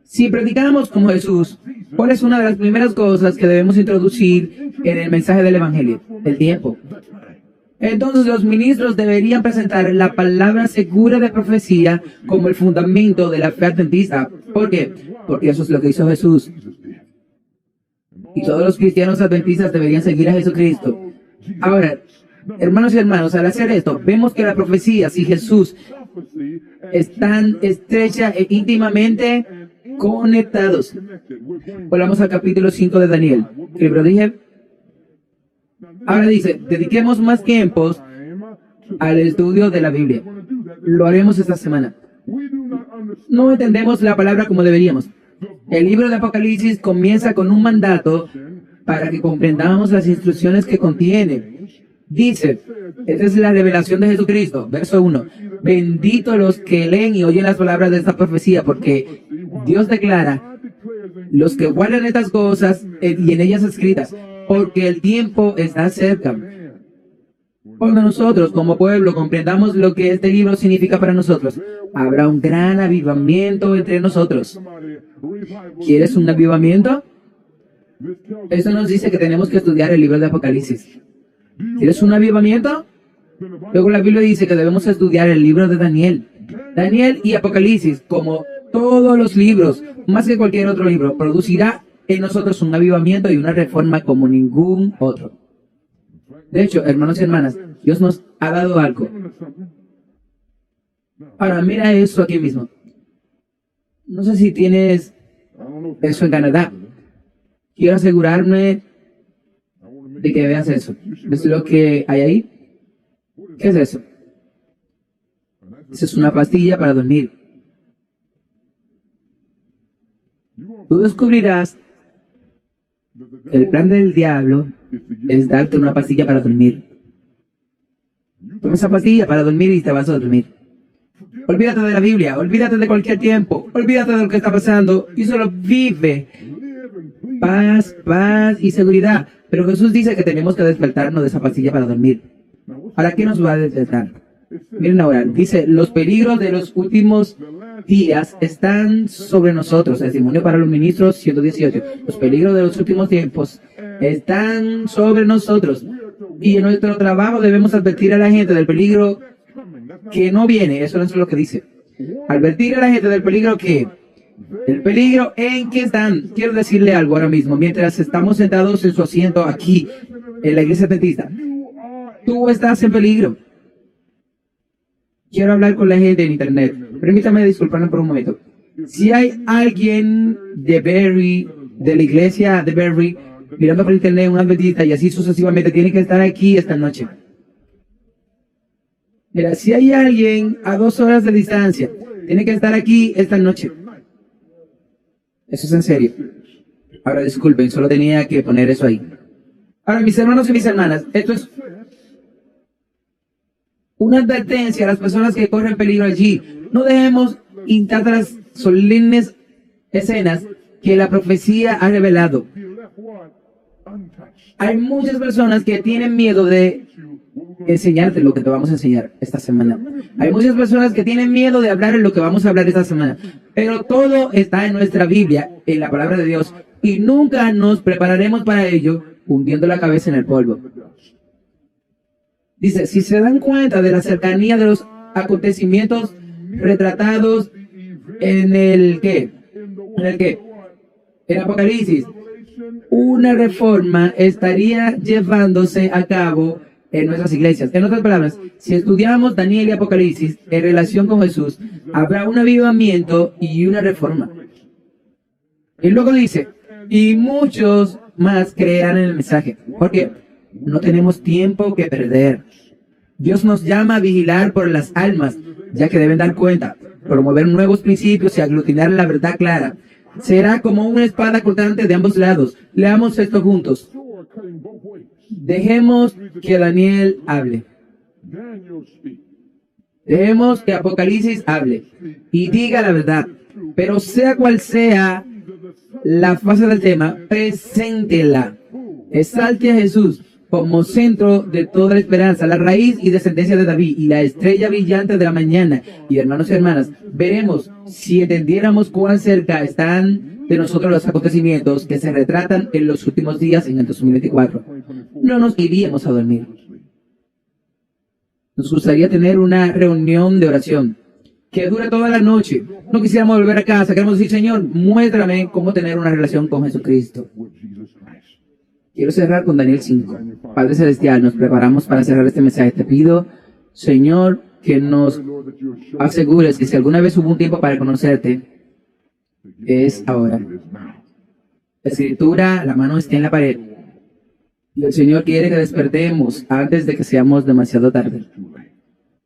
Si predicamos como Jesús, ¿cuál es una de las primeras cosas que debemos introducir en el mensaje del Evangelio? El tiempo. Entonces los ministros deberían presentar la palabra segura de profecía como el fundamento de la fe adventista. ¿Por qué? Porque eso es lo que hizo Jesús. Y todos los cristianos adventistas deberían seguir a Jesucristo. Ahora, hermanos y hermanas, al hacer esto, vemos que la profecía y Jesús están estrecha e íntimamente conectados. Volvamos al capítulo 5 de Daniel. ¿Qué libro dije? Ahora dice, dediquemos más tiempos al estudio de la Biblia. Lo haremos esta semana. No entendemos la palabra como deberíamos. El libro de Apocalipsis comienza con un mandato para que comprendamos las instrucciones que contiene. Dice, esta es la revelación de Jesucristo, verso 1. Bendito los que leen y oyen las palabras de esta profecía, porque Dios declara, los que guardan estas cosas y en ellas escritas, porque el tiempo está cerca. Cuando nosotros como pueblo comprendamos lo que este libro significa para nosotros, habrá un gran avivamiento entre nosotros. ¿Quieres un avivamiento? Esto nos dice que tenemos que estudiar el libro de Apocalipsis. ¿Quieres un avivamiento? Luego la Biblia dice que debemos estudiar el libro de Daniel. Daniel y Apocalipsis, como todos los libros, más que cualquier otro libro, producirá en nosotros un avivamiento y una reforma como ningún otro. De hecho, hermanos y hermanas, Dios nos ha dado algo. Ahora, mira eso aquí mismo. No sé si tienes eso en Canadá. Quiero asegurarme de que veas eso. ¿Ves lo que hay ahí? ¿Qué es eso? Esa es una pastilla para dormir. Tú descubrirás que el plan del diablo es darte una pastilla para dormir. Toma esa pastilla para dormir y te vas a dormir. Olvídate de la Biblia, olvídate de cualquier tiempo, olvídate de lo que está pasando y solo vive paz, paz y seguridad. Pero Jesús dice que tenemos que despertarnos de esa pastilla para dormir. ¿Para qué nos va a despertar? Miren ahora, dice, los peligros de los últimos días están sobre nosotros. Testimonio para los ministros 118. Los peligros de los últimos tiempos están sobre nosotros. Y en nuestro trabajo debemos advertir a la gente del peligro que no viene. Eso no es lo que dice. Advertir a la gente del peligro que... El peligro en que están. Quiero decirle algo ahora mismo. Mientras estamos sentados en su asiento aquí, en la iglesia adventista, tú estás en peligro. Quiero hablar con la gente en internet. Permítame disculparme por un momento. Si hay alguien de Berry, de la iglesia de Berry, mirando por internet una adventista y así sucesivamente, tiene que estar aquí esta noche. Mira, si hay alguien a 2 horas de distancia, tiene que estar aquí esta noche. Eso es en serio. Ahora disculpen, solo tenía que poner eso ahí. Ahora, mis hermanos y mis hermanas, esto es una advertencia a las personas que corren peligro allí. No dejemos intactas las solemnes escenas que la profecía ha revelado. Hay muchas personas que tienen miedo de enseñarte lo que te vamos a enseñar esta semana. Hay muchas personas que tienen miedo de hablar en lo que vamos a hablar esta semana. Pero todo está en nuestra Biblia, en la palabra de Dios, y nunca nos prepararemos para ello hundiendo la cabeza en el polvo. Dice, si se dan cuenta de la cercanía de los acontecimientos retratados en el ¿qué? En Apocalipsis, una reforma estaría llevándose a cabo en nuestras iglesias. En otras palabras, si estudiamos Daniel y Apocalipsis en relación con Jesús, habrá un avivamiento y una reforma. Y luego dice, y muchos más creerán en el mensaje, porque no tenemos tiempo que perder. Dios nos llama a vigilar por las almas, ya que deben dar cuenta, promover nuevos principios y aglutinar la verdad clara. Será como una espada cortante de ambos lados. Leamos esto juntos. Dejemos que Daniel hable. Dejemos que Apocalipsis hable y diga la verdad. Pero sea cual sea la fase del tema, preséntela. Exalte a Jesús como centro de toda la esperanza, la raíz y descendencia de David y la estrella brillante de la mañana. Y hermanos y hermanas, veremos si entendiéramos cuán cerca están de nosotros los acontecimientos que se retratan en los últimos días en el 2024. No nos iríamos a dormir. Nos gustaría tener una reunión de oración que dure toda la noche. No quisiéramos volver a casa, queremos decir, Señor, muéstrame cómo tener una relación con Jesucristo. Quiero cerrar con Daniel 5. Padre Celestial, nos preparamos para cerrar este mensaje. Te pido, Señor, que nos asegures que si alguna vez hubo un tiempo para conocerte, es ahora. La escritura, la mano está en la pared. Y el Señor quiere que despertemos antes de que seamos demasiado tarde.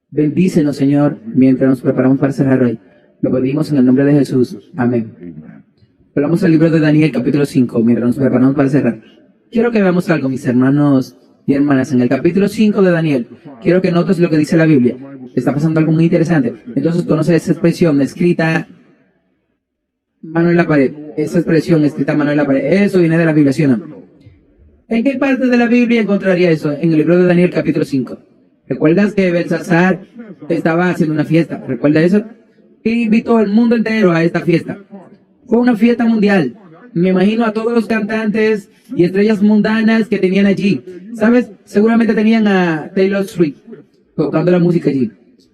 Bendícenos, Señor, mientras nos preparamos para cerrar hoy. Lo pedimos en el nombre de Jesús. Amén. Hablamos del libro de Daniel, capítulo 5, mientras nos preparamos para cerrar. Quiero que veamos algo, mis hermanos y hermanas. En el capítulo 5 de Daniel, quiero que notes lo que dice la Biblia. Está pasando algo muy interesante. Entonces, conoce esa expresión escrita mano en la pared. Esa expresión escrita mano en la pared. Eso viene de la Biblia, ¿sí o no? ¿En qué parte de la Biblia encontraría eso? En el libro de Daniel, capítulo 5. ¿Recuerdas que Belsasar estaba haciendo una fiesta? ¿Recuerda eso? Y invitó al mundo entero a esta fiesta. Fue una fiesta mundial. Me imagino a todos los cantantes y estrellas mundanas que tenían allí. ¿Sabes? Seguramente tenían a Taylor Swift tocando la música allí.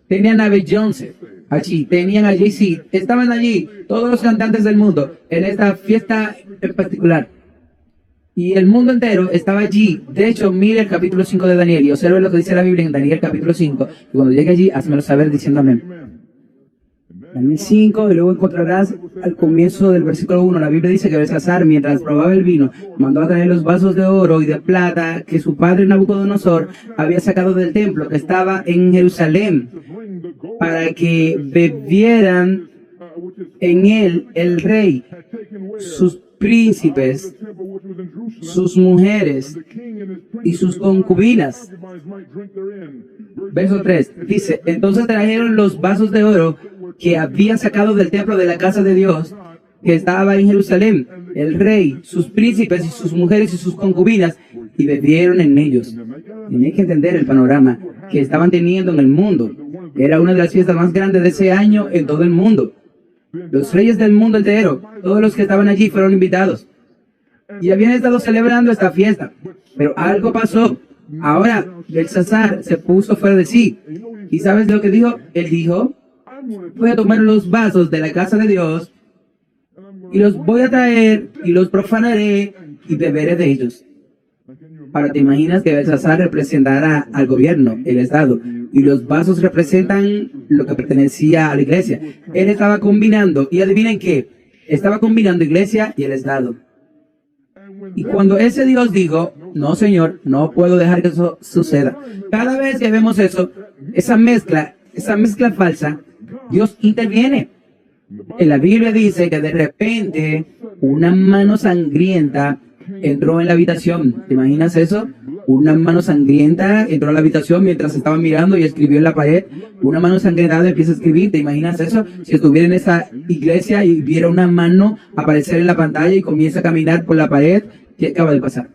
Tenían a Beyoncé allí. Tenían a Jay-Z. Estaban allí todos los cantantes del mundo en esta fiesta en particular. Y el mundo entero estaba allí. De hecho, mire el capítulo 5 de Daniel y observe lo que dice la Biblia en Daniel capítulo 5. Y cuando llegue allí, házmelo saber diciendo amén. Daniel 5, y luego encontrarás al comienzo del versículo 1, la Biblia dice que Belsasar, mientras probaba el vino, mandó a traer los vasos de oro y de plata que su padre Nabucodonosor había sacado del templo que estaba en Jerusalén, para que bebieran en él el rey, sus príncipes, sus mujeres y sus concubinas. Verso 3 dice, entonces trajeron los vasos de oro que había sacado del templo de la casa de Dios, que estaba en Jerusalén, el rey, sus príncipes y sus mujeres y sus concubinas, y bebieron en ellos. Tienen que entender el panorama que estaban teniendo en el mundo. Era una de las fiestas más grandes de ese año en todo el mundo. Los reyes del mundo entero, todos los que estaban allí fueron invitados. Y habían estado celebrando esta fiesta. Pero algo pasó. Ahora Belsasar se puso fuera de sí. ¿Y sabes lo que dijo? Él dijo, voy a tomar los vasos de la casa de Dios y los voy a traer y los profanaré y beberé de ellos. Ahora te imaginas que Belsasar representará al gobierno, el Estado, y los vasos representan lo que pertenecía a la iglesia. Él estaba combinando, y adivinen qué, estaba combinando iglesia y el Estado. Y cuando ese Dios dijo, no Señor, no puedo dejar que eso suceda. Cada vez que vemos eso, esa mezcla falsa, Dios interviene. En la Biblia dice que de repente una mano sangrienta entró en la habitación. ¿Te imaginas eso? Una mano sangrienta entró a la habitación mientras estaban mirando y escribió en la pared. Una mano sangrientada empieza a escribir. ¿Te imaginas eso? Si estuviera en esa iglesia y viera una mano aparecer en la pantalla y comienza a caminar por la pared, ¿qué acaba de pasar?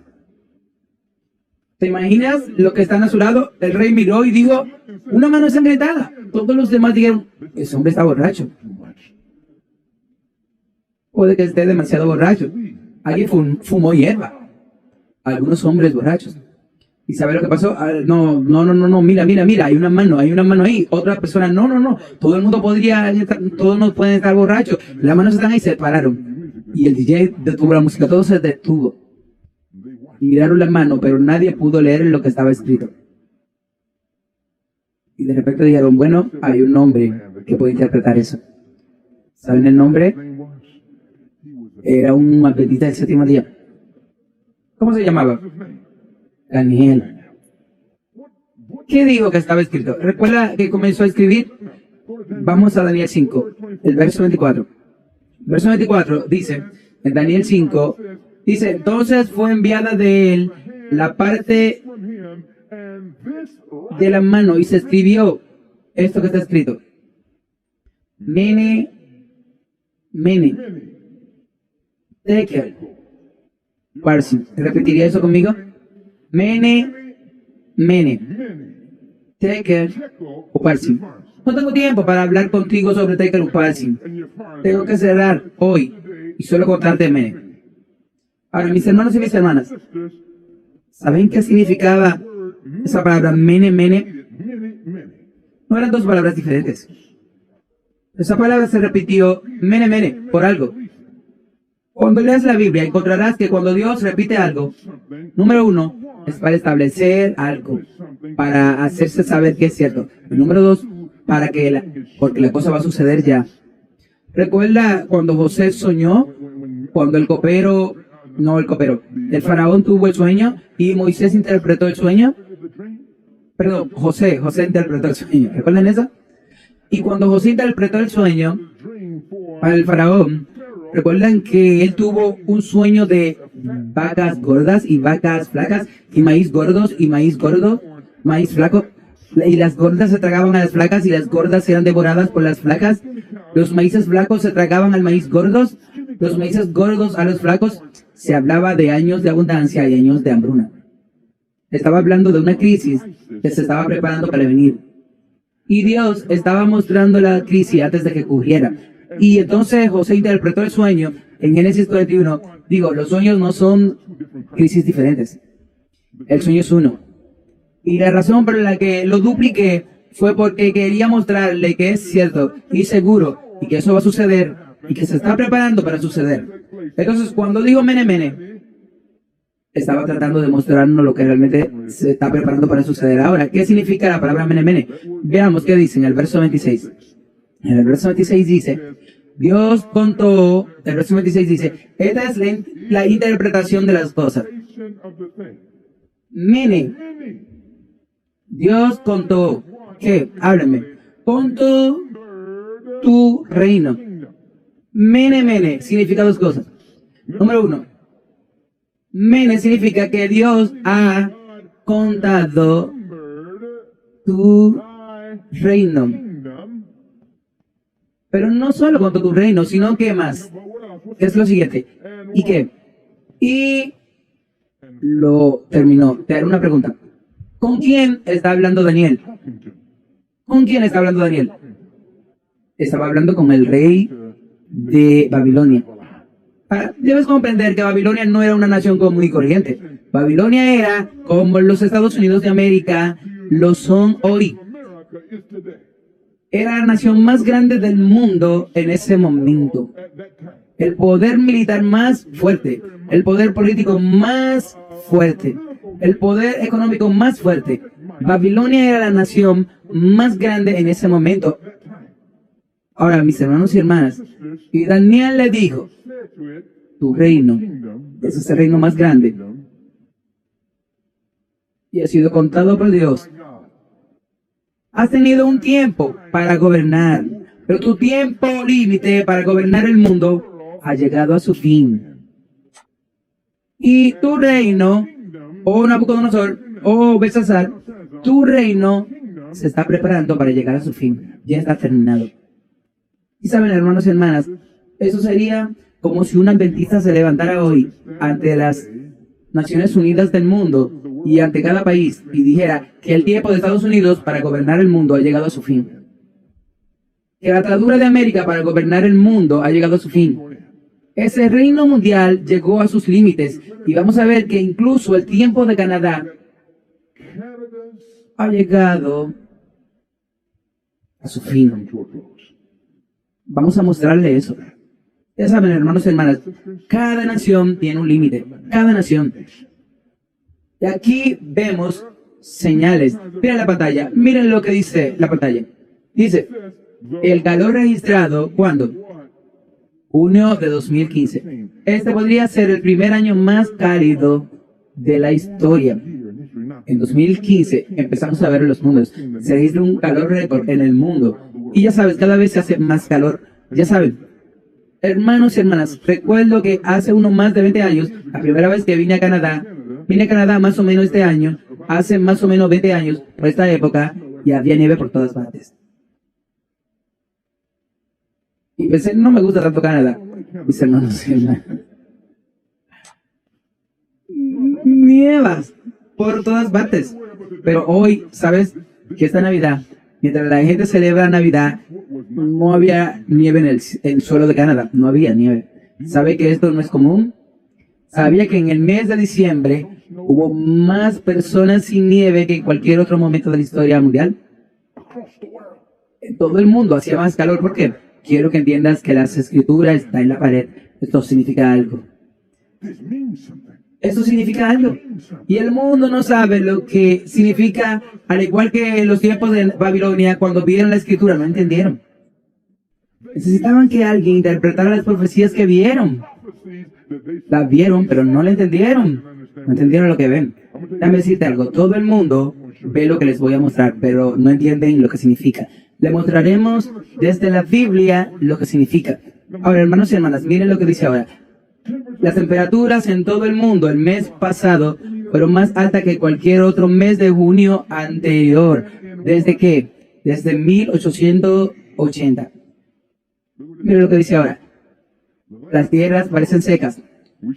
¿Te imaginas lo que están a su lado? El rey miró y dijo, una mano sangrientada. Todos los demás dijeron, ese hombre está borracho. Puede que esté demasiado borracho. Alguien fumó hierba. Algunos hombres borrachos. ¿Y sabe lo que pasó? No, mira, hay una mano ahí. Otra persona, no. Todo el mundo todos no pueden estar borrachos. Las manos están ahí, se pararon. Y el DJ detuvo la música, todo se detuvo. Miraron la mano, pero nadie pudo leer lo que estaba escrito. Y de repente dijeron, bueno, hay un hombre que puede interpretar eso. ¿Saben el nombre? Era un adventista del séptimo día. ¿Cómo se llamaba? Daniel. ¿Qué dijo que estaba escrito? ¿Recuerda que comenzó a escribir? Vamos a Daniel 5, el verso 24. Verso 24 dice, en Daniel 5, dice, entonces fue enviada de él la parte de la mano y se escribió esto que está escrito. Mene, Tekel, Parsim. ¿Repetiría eso conmigo? Mene, Tekel, Parsim. No tengo tiempo para hablar contigo sobre Tekel, Parsim. Tengo que cerrar hoy y solo contarte Mene. Ahora, mis hermanos y mis hermanas, ¿saben qué significaba esa palabra Mene? No eran dos palabras diferentes. Esa palabra se repitió Mene por algo. Cuando leas la Biblia encontrarás que cuando Dios repite algo, número uno, es para establecer algo, para hacerse saber que es cierto. Y número dos, porque la cosa va a suceder ya. ¿Recuerda cuando José soñó? Cuando el faraón tuvo el sueño y Moisés interpretó el sueño. Perdón, José interpretó el sueño. ¿Recuerdan eso? Y cuando José interpretó el sueño para el faraón, ¿recuerdan que él tuvo un sueño de vacas gordas y vacas flacas y maíz gordos y maíz gordo, maíz flaco? Y las gordas se tragaban a las flacas y las gordas eran devoradas por las flacas. Los maíces flacos se tragaban al maíz gordos, los maíces gordos a los flacos. Se hablaba de años de abundancia y años de hambruna. Estaba hablando de una crisis que se estaba preparando para venir. Y Dios estaba mostrando la crisis antes de que ocurriera. Y entonces José interpretó el sueño en Génesis 41. Digo, los sueños no son crisis diferentes. El sueño es uno. Y la razón por la que lo dupliqué fue porque quería mostrarle que es cierto y seguro y que eso va a suceder y que se está preparando para suceder. Entonces, cuando digo Mene, estaba tratando de mostrarnos lo que realmente se está preparando para suceder. Ahora, ¿qué significa la palabra Mene? Veamos qué dice en el verso 26. En el verso 26 dice, Dios contó, el verso 26 dice, esta es la interpretación de las cosas. Meaning, Dios contó, ¿qué? Háblame. Contó tu reino. Mene significa dos cosas. Número uno, mene significa que Dios ha contado tu reino. Pero no solo contó tu reino, sino que más. Es lo siguiente. ¿Y qué? Y lo terminó. Te haré una pregunta. ¿Con quién está hablando Daniel? ¿Con quién está hablando Daniel? Estaba hablando con el rey de Babilonia. Debes comprender que Babilonia no era una nación común y corriente. Babilonia era como los Estados Unidos de América lo son hoy. Era la nación más grande del mundo en ese momento. El poder militar más fuerte, el poder político más fuerte, el poder económico más fuerte. Babilonia era la nación más grande en ese momento. Ahora, mis hermanos y hermanas, y Daniel le dijo, tu reino es el reino más grande y ha sido contado por Dios. Has tenido un tiempo para gobernar, pero tu tiempo límite para gobernar el mundo ha llegado a su fin. Y tu reino, oh Nabucodonosor, oh Belsasar, tu reino se está preparando para llegar a su fin. Ya está terminado. Y saben, hermanos y hermanas, eso sería como si un adventista se levantara hoy ante las Naciones Unidas del mundo y ante cada país y dijera que el tiempo de Estados Unidos para gobernar el mundo ha llegado a su fin. Que la atadura de América para gobernar el mundo ha llegado a su fin. Ese reino mundial llegó a sus límites y vamos a ver que incluso el tiempo de Canadá ha llegado a su fin. Vamos a mostrarle eso. Ya saben, hermanos y hermanas, cada nación tiene un límite. Cada nación. Y aquí vemos señales. Miren la pantalla. Miren lo que dice la pantalla. Dice, el calor registrado, ¿cuándo? Junio de 2015. Este podría ser el primer año más cálido de la historia. En 2015 empezamos a ver los números. Se registra un calor récord en el mundo. Y ya sabes, cada vez se hace más calor. Ya saben. Hermanos y hermanas, recuerdo que hace más de 20 años, la primera vez que vine a Canadá más o menos este año, hace más o menos 20 años, por esta época, y había nieve por todas partes. Y pensé, no me gusta tanto Canadá, mis hermanos y hermanas. Nievas por todas partes. Pero hoy, ¿sabes? Que esta Navidad, mientras la gente celebra Navidad, no había nieve en el suelo de Canadá. No había nieve. ¿Sabe que esto no es común? ¿Sabía que en el mes de diciembre hubo más personas sin nieve que en cualquier otro momento de la historia mundial? En todo el mundo hacía más calor. ¿Por qué? Quiero que entiendas que las escrituras están en la pared. Esto significa algo. Esto significa algo. Y el mundo no sabe lo que significa, al igual que en los tiempos de Babilonia, cuando vieron la escritura, no entendieron. Necesitaban que alguien interpretara las profecías que vieron. Las vieron, pero no la entendieron. No entendieron lo que ven. Déjame decirte algo. Todo el mundo ve lo que les voy a mostrar, pero no entienden lo que significa. Le mostraremos desde la Biblia lo que significa. Ahora, hermanos y hermanas, miren lo que dice ahora. Las temperaturas en todo el mundo el mes pasado fueron más altas que cualquier otro mes de junio anterior. ¿Desde qué? Desde 1880. Mira lo que dice ahora. Las tierras parecen secas.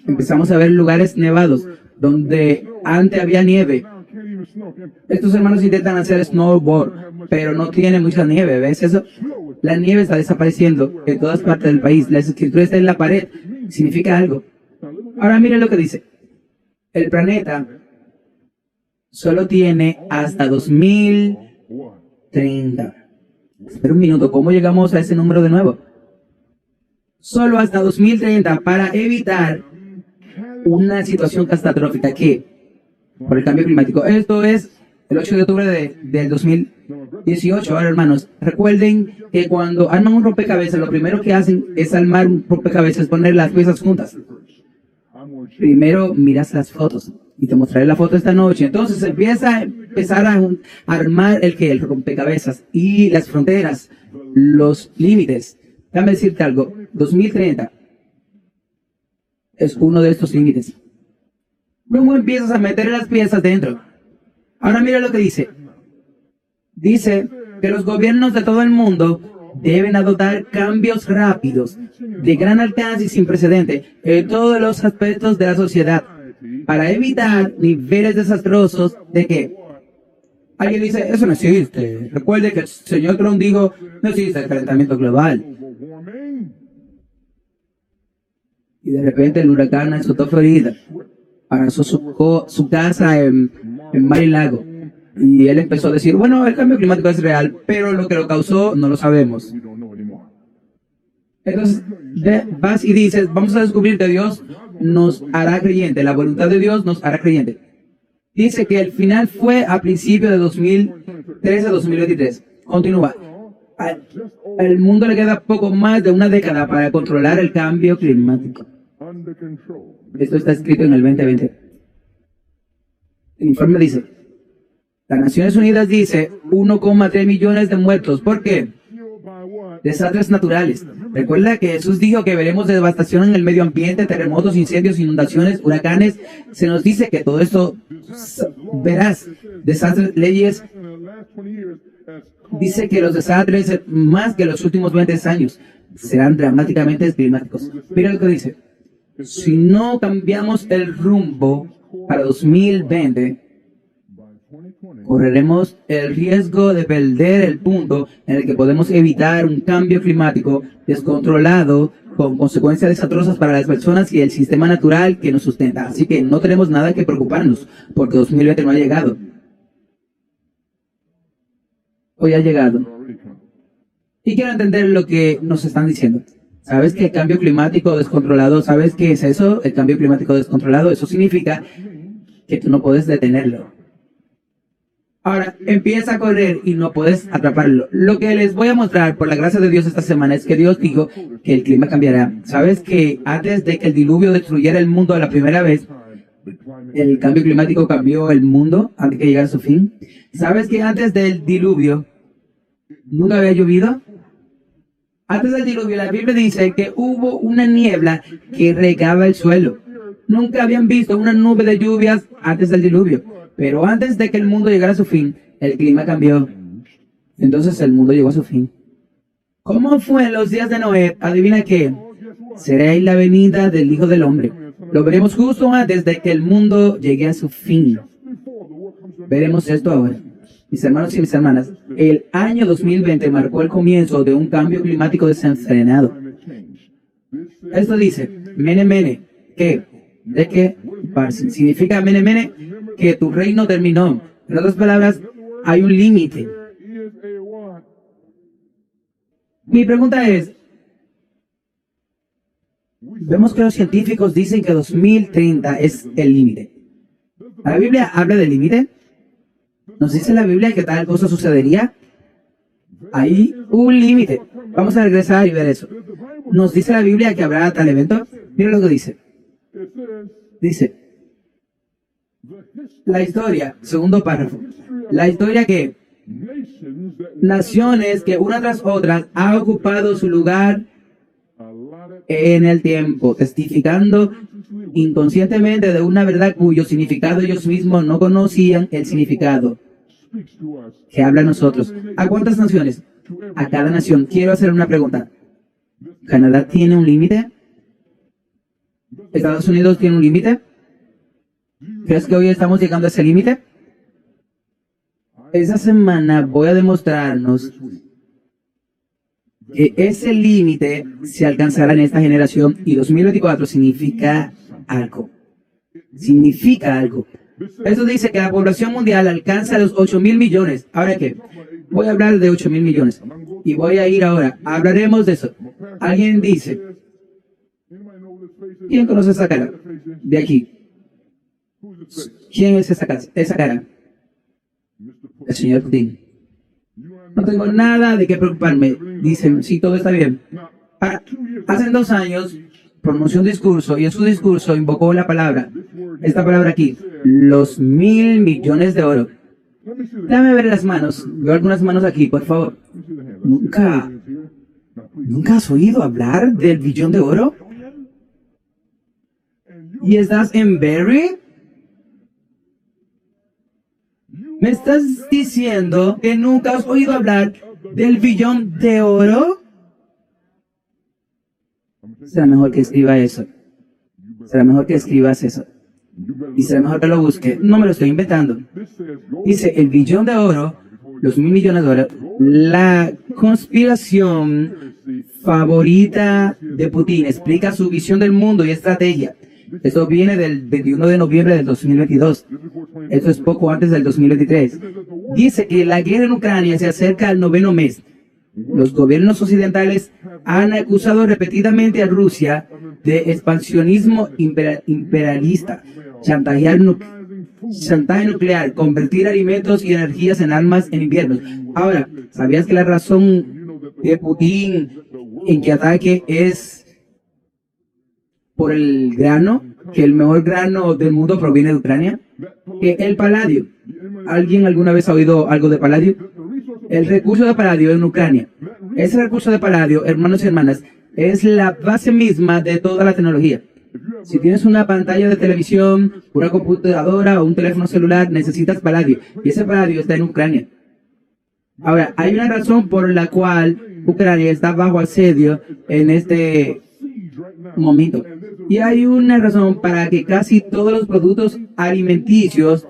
Empezamos a ver lugares nevados donde antes había nieve. Estos hermanos intentan hacer snowboard, pero no tiene mucha nieve. ¿Ves eso? La nieve está desapareciendo en todas partes del país. La escritura está en la pared. Significa algo. Ahora miren lo que dice. El planeta solo tiene hasta 2030. Espera un minuto. ¿Cómo llegamos a ese número de nuevo? Solo hasta 2030 para evitar una situación catastrófica que por el cambio climático. Esto es el 8 de octubre del 2018. Ahora, hermanos, recuerden que cuando arman un rompecabezas, lo primero que hacen es armar un rompecabezas, poner las piezas juntas. Primero miras las fotos y te mostraré la foto esta noche. Entonces empezar a armar el rompecabezas y las fronteras, los límites. Déjame decirte algo, 2030 es uno de estos límites. Luego empiezas a meter las piezas dentro. Ahora mira lo que dice. Dice que los gobiernos de todo el mundo deben adoptar cambios rápidos, de gran alcance y sin precedente, en todos los aspectos de la sociedad, para evitar niveles desastrosos de que alguien dice, eso no existe. Recuerde que el señor Trump dijo, no existe el calentamiento global. Y de repente el huracán azotó Florida, arrasó su casa en Mar-a-Lago. Y él empezó a decir, bueno, el cambio climático es real, pero lo que lo causó no lo sabemos. Entonces, vas y dices, vamos a descubrir que Dios nos hará creyente, la voluntad de Dios nos hará creyente. Dice que el final fue a principios de 2013 a 2023. Continúa. Al mundo le queda poco más de una década para controlar el cambio climático. Esto está escrito en el 2020. El informe dice, las Naciones Unidas dice 1,3 millones de muertos. ¿Por qué? Desastres naturales. Recuerda que Jesús dijo que veremos devastación en el medio ambiente, terremotos, incendios, inundaciones, huracanes. Se nos dice que todo esto verás. Desastres, leyes. Dice que los desastres, más que los últimos 20 años, serán dramáticamente climáticos. Mira lo que dice. Si no cambiamos el rumbo para 2020, correremos el riesgo de perder el punto en el que podemos evitar un cambio climático descontrolado con consecuencias desastrosas para las personas y el sistema natural que nos sustenta. Así que no tenemos nada que preocuparnos porque 2020 no ha llegado. Hoy ha llegado. Y quiero entender lo que nos están diciendo. ¿Sabes que el cambio climático descontrolado, sabes qué es eso? El cambio climático descontrolado, eso significa que tú no puedes detenerlo. Ahora, empieza a correr y no puedes atraparlo. Lo que les voy a mostrar, por la gracia de Dios esta semana, es que Dios dijo que el clima cambiará. ¿Sabes que antes de que el diluvio destruyera el mundo la primera vez, el cambio climático cambió el mundo antes de que llegara a su fin? ¿Sabes que antes del diluvio nunca había llovido? Antes del diluvio, la Biblia dice que hubo una niebla que regaba el suelo. Nunca habían visto una nube de lluvias antes del diluvio. Pero antes de que el mundo llegara a su fin, el clima cambió. Entonces el mundo llegó a su fin. ¿Cómo fue en los días de Noé? Adivina qué. Seréis la venida del Hijo del Hombre. Lo veremos justo antes de que el mundo llegue a su fin. Veremos esto ahora. Mis hermanos y mis hermanas, el año 2020 marcó el comienzo de un cambio climático desenfrenado. Esto dice, mene mene, ¿qué? ¿De qué? Significa mene mene, que tu reino terminó. En otras palabras, hay un límite. Mi pregunta es, vemos que los científicos dicen que 2030 es el límite. ¿La Biblia habla del límite? ¿Nos dice la Biblia que tal cosa sucedería? Hay un límite. Vamos a regresar y ver eso. ¿Nos dice la Biblia que habrá tal evento? Mira lo que dice. Dice, la historia, segundo párrafo, la historia que naciones que una tras otra ha ocupado su lugar en el tiempo, testificando inconscientemente de una verdad cuyo significado ellos mismos no conocían el significado, que habla a nosotros. ¿A cuántas naciones? A cada nación. Quiero hacer una pregunta. ¿Canadá tiene un límite? ¿Estados Unidos tiene un límite? ¿Crees que hoy estamos llegando a ese límite? Esa semana voy a demostrarnos que ese límite se alcanzará en esta generación y 2024 significa algo. Significa algo. Eso dice que la población mundial alcanza los 8.000 millones. ¿Ahora qué? Voy a hablar de 8.000 millones. Y voy a ir ahora. Hablaremos de eso. Alguien dice, ¿quién conoce esa cara? De aquí. ¿Quién es esa cara? El señor Putin. No tengo nada de qué preocuparme. Dicen, sí, todo está bien. Hace 2 años pronunció un discurso y en su discurso invocó la palabra, esta palabra aquí, los 1.000 millones de oro. Déjame ver las manos. Veo algunas manos aquí, por favor. ¿Nunca has oído hablar del billón de oro? ¿Y estás en Berry? ¿Me estás diciendo que nunca has oído hablar del billón de oro? Será mejor que escriba eso. Será mejor que escribas eso. Y será mejor que lo busque. No me lo estoy inventando. Dice, el billón de oro, los 1.000 millones de oro, la conspiración favorita de Putin. Explica su visión del mundo y estrategia. Esto viene del 21 de noviembre del 2022. Esto es poco antes del 2023. Dice que la guerra en Ucrania se acerca al 9º mes. Los gobiernos occidentales han acusado repetidamente a Rusia de expansionismo imperialista, chantaje nuclear, convertir alimentos y energías en armas en invierno. Ahora, ¿sabías que la razón de Putin en que ataque es por el grano? Que el mejor grano del mundo proviene de Ucrania. Que el paladio. ¿Alguien alguna vez ha oído algo de paladio? El recurso de paladio en Ucrania. Ese recurso de paladio, hermanos y hermanas, es la base misma de toda la tecnología. Si tienes una pantalla de televisión, una computadora o un teléfono celular, necesitas paladio. Y ese paladio está en Ucrania. Ahora, hay una razón por la cual Ucrania está bajo asedio en este momento. Y hay una razón para que casi todos los productos alimenticios,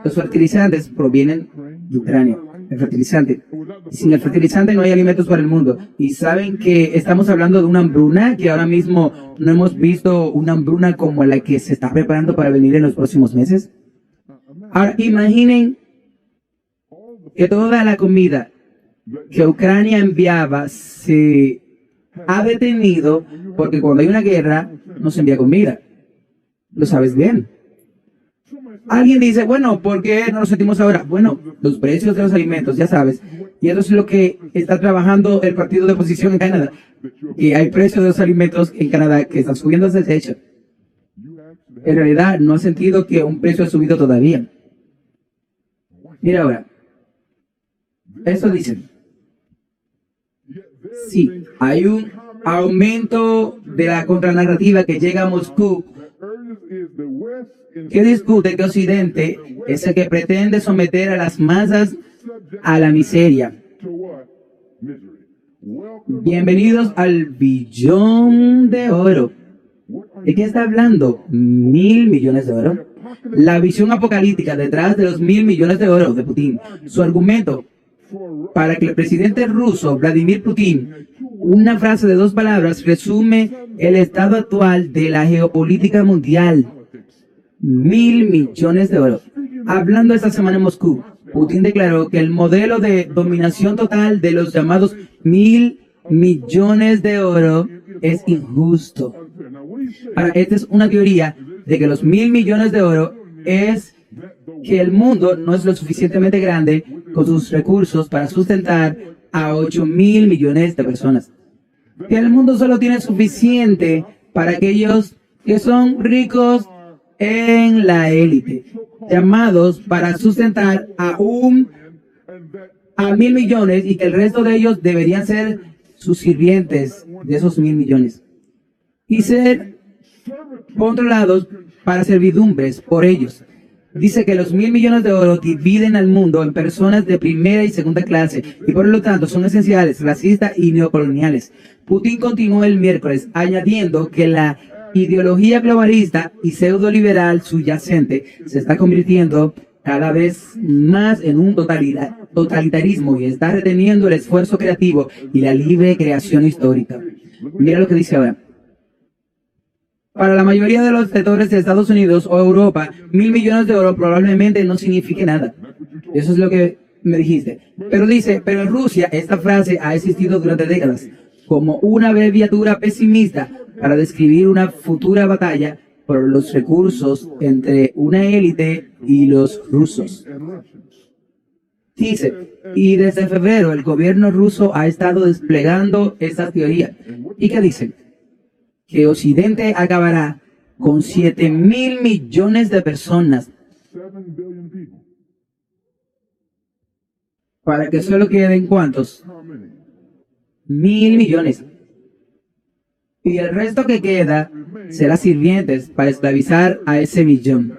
los fertilizantes, provienen de Ucrania. El fertilizante. Sin el fertilizante no hay alimentos para el mundo. Y saben que estamos hablando de una hambruna, que ahora mismo no hemos visto una hambruna como la que se está preparando para venir en los próximos meses. Ahora, imaginen que toda la comida que Ucrania enviaba se ha detenido porque cuando hay una guerra no se envía comida. Lo sabes bien. Alguien dice, bueno, ¿por qué no nos sentimos ahora? Bueno, los precios de los alimentos, ya sabes. Y eso es lo que está trabajando el partido de oposición en Canadá. Que hay precios de los alimentos en Canadá que están subiendo desde el techo. En realidad, no ha sentido que un precio ha subido todavía. Mira ahora. Eso dicen. Sí, hay un aumento de la contranarrativa que llega a Moscú, que discute que Occidente es el que pretende someter a las masas a la miseria. Bienvenidos al billón de oro. ¿De qué está hablando? 1.000 millones de oro. La visión apocalíptica detrás de los 1.000 millones de oro de Putin. Su argumento para que el presidente ruso Vladimir Putin, una frase de 2 palabras, resume el estado actual de la geopolítica mundial. 1.000 millones de oro. Hablando esta semana en Moscú, Putin declaró que el modelo de dominación total de los llamados 1.000 millones de oro es injusto. Ahora, esta es una teoría de que los 1.000 millones de oro es que el mundo no es lo suficientemente grande con sus recursos para sustentar a 8.000 millones de personas. Que el mundo solo tiene suficiente para aquellos que son ricos en la élite, llamados para sustentar a 1.000 millones y que el resto de ellos deberían ser sus sirvientes de esos 1.000 millones y ser controlados para servidumbres por ellos. Dice que los 1.000 millones de oro dividen al mundo en personas de primera y segunda clase y por lo tanto son esenciales, racistas y neocoloniales. Putin continuó el miércoles añadiendo que la ideología globalista y pseudo-liberal subyacente se está convirtiendo cada vez más en un totalitarismo y está reteniendo el esfuerzo creativo y la libre creación histórica. Mira lo que dice ahora. Para la mayoría de los sectores de Estados Unidos o Europa, 1.000 millones de oro probablemente no signifique nada. Eso es lo que me dijiste. Pero dice, pero en Rusia esta frase ha existido durante décadas como una abreviatura pesimista para describir una futura batalla por los recursos entre una élite y los rusos. Dice, y desde febrero el gobierno ruso ha estado desplegando esta teoría. ¿Y qué dice? Que Occidente acabará con 7.000 millones de personas para que solo queden ¿cuántos? 1.000 millones. Y el resto que queda será sirvientes para esclavizar a ese millón.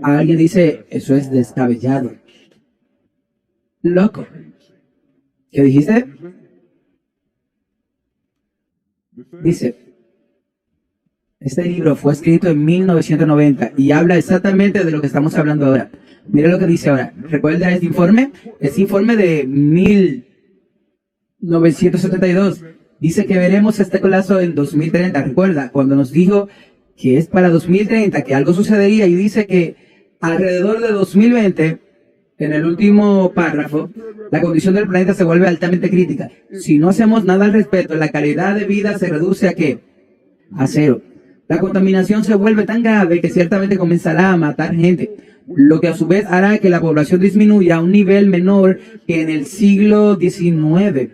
Alguien dice, eso es descabellado. Loco. ¿Qué dijiste? Dice, este libro fue escrito en 1990 y habla exactamente de lo que estamos hablando ahora. Mira lo que dice ahora. ¿Recuerda este informe? Este informe de 1972 dice que veremos este colapso en 2030. Recuerda, cuando nos dijo que es para 2030, que algo sucedería, y dice que alrededor de 2020, en el último párrafo, la condición del planeta se vuelve altamente crítica. Si no hacemos nada al respecto, la calidad de vida se reduce ¿a qué? A cero. La contaminación se vuelve tan grave que ciertamente comenzará a matar gente, lo que a su vez hará que la población disminuya a un nivel menor que en el siglo XIX.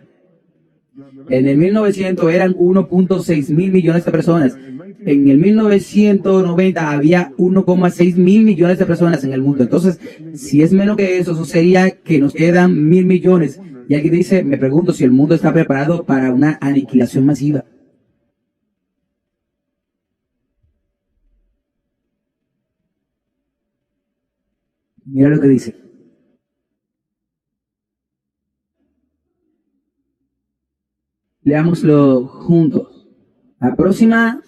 En el 1900 eran 1.6 mil millones de personas. En el 1990 había 1,6 mil millones de personas en el mundo. Entonces, si es menos que eso sería que nos quedan 1.000 millones. Y alguien dice, me pregunto si el mundo está preparado para una aniquilación masiva. Mira lo que dice. Leámoslo juntos. La próxima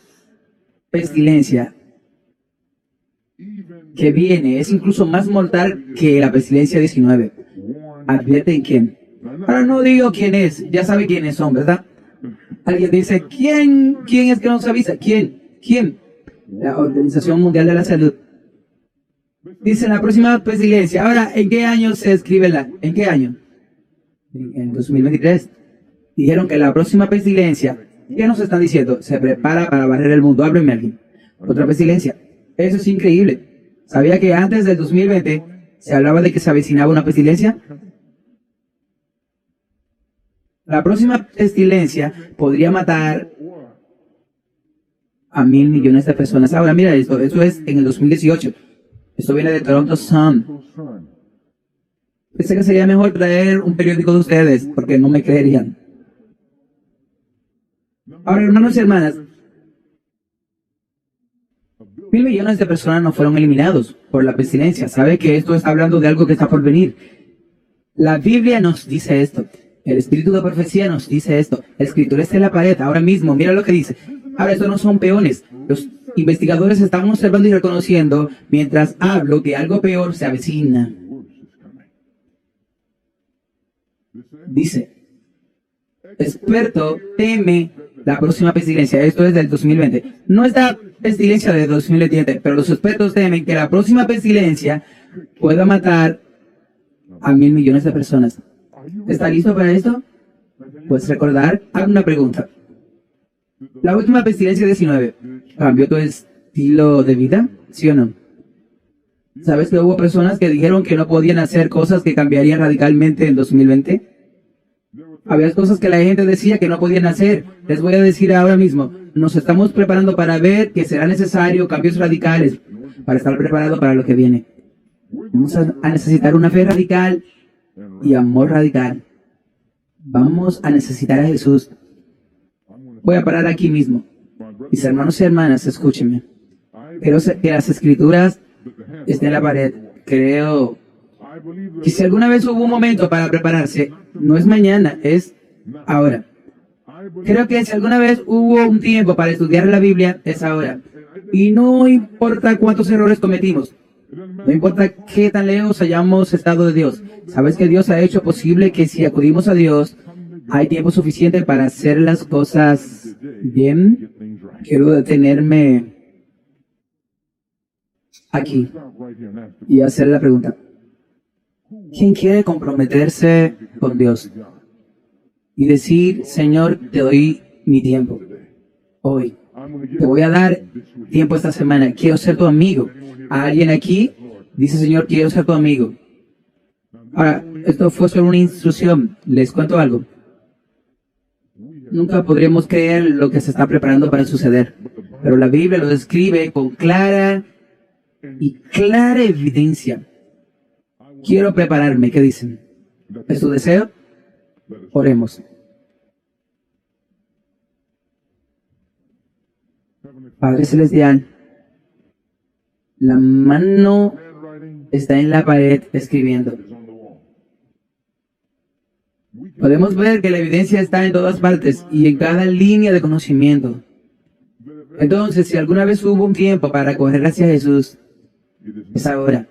pestilencia que viene es incluso más mortal que la pestilencia 19. ¿Advierten quién? Ahora no digo quién es, ya sabe quiénes son, ¿verdad? Alguien dice, ¿quién es que nos avisa? ¿Quién? La Organización Mundial de la Salud. Dice la próxima pestilencia. Ahora, ¿en qué año se escribe ¿En qué año? En 2023. Dijeron que la próxima pestilencia, ¿qué nos están diciendo? Se prepara para barrer el mundo. Ábreme alguien. Otra pestilencia. Eso es increíble. ¿Sabía que antes del 2020 se hablaba de que se avecinaba una pestilencia? La próxima pestilencia podría matar a 1.000 millones de personas. Ahora, mira esto. Eso es en el 2018. Esto viene de Toronto Sun. Pensé que sería mejor traer un periódico de ustedes, porque no me creerían. Ahora, hermanos y hermanas, 1.000 millones de personas no fueron eliminados por la pestilencia. ¿Sabe que esto está hablando de algo que está por venir? La Biblia nos dice esto. El espíritu de profecía nos dice esto. La escritura está en la pared ahora mismo. Mira lo que dice. Ahora, estos no son peones. Los investigadores están observando y reconociendo mientras hablo que algo peor se avecina. Dice, experto teme la próxima pestilencia. Esto es del 2020. No es la pestilencia de 2017, pero los expertos temen que la próxima pestilencia pueda matar a 1.000 millones de personas. ¿Está listo para esto? Pues recordar, hago una pregunta. La última pestilencia 19, ¿cambió tu estilo de vida? ¿Sí o no? ¿Sabes que hubo personas que dijeron que no podían hacer cosas que cambiarían radicalmente en 2020? Había cosas que la gente decía que no podían hacer. Les voy a decir ahora mismo, nos estamos preparando para ver que será necesario cambios radicales para estar preparados para lo que viene. Vamos a necesitar una fe radical y amor radical. Vamos a necesitar a Jesús. Voy a parar aquí mismo. Mis hermanos y hermanas, escúchenme. Quiero que las escrituras estén en la pared. Creo que si alguna vez hubo un momento para prepararse, no es mañana, es ahora. Creo que si alguna vez hubo un tiempo para estudiar la Biblia, es ahora. Y no importa cuántos errores cometimos. No importa qué tan lejos hayamos estado de Dios. Sabes que Dios ha hecho posible que si acudimos a Dios, hay tiempo suficiente para hacer las cosas bien. Quiero detenerme aquí y hacer la pregunta. ¿Quién quiere comprometerse con Dios y decir, Señor, te doy mi tiempo hoy? Te voy a dar tiempo esta semana. Quiero ser tu amigo. ¿A alguien aquí dice, Señor, quiero ser tu amigo? Ahora, esto fue solo una instrucción. Les cuento algo. Nunca podremos creer lo que se está preparando para suceder. Pero la Biblia lo describe con clara evidencia. Quiero prepararme. ¿Qué dicen? ¿Es su deseo? Oremos. Padre Celestial, la mano está en la pared escribiendo. Podemos ver que la evidencia está en todas partes y en cada línea de conocimiento. Entonces, si alguna vez hubo un tiempo para correr hacia Jesús, es ahora.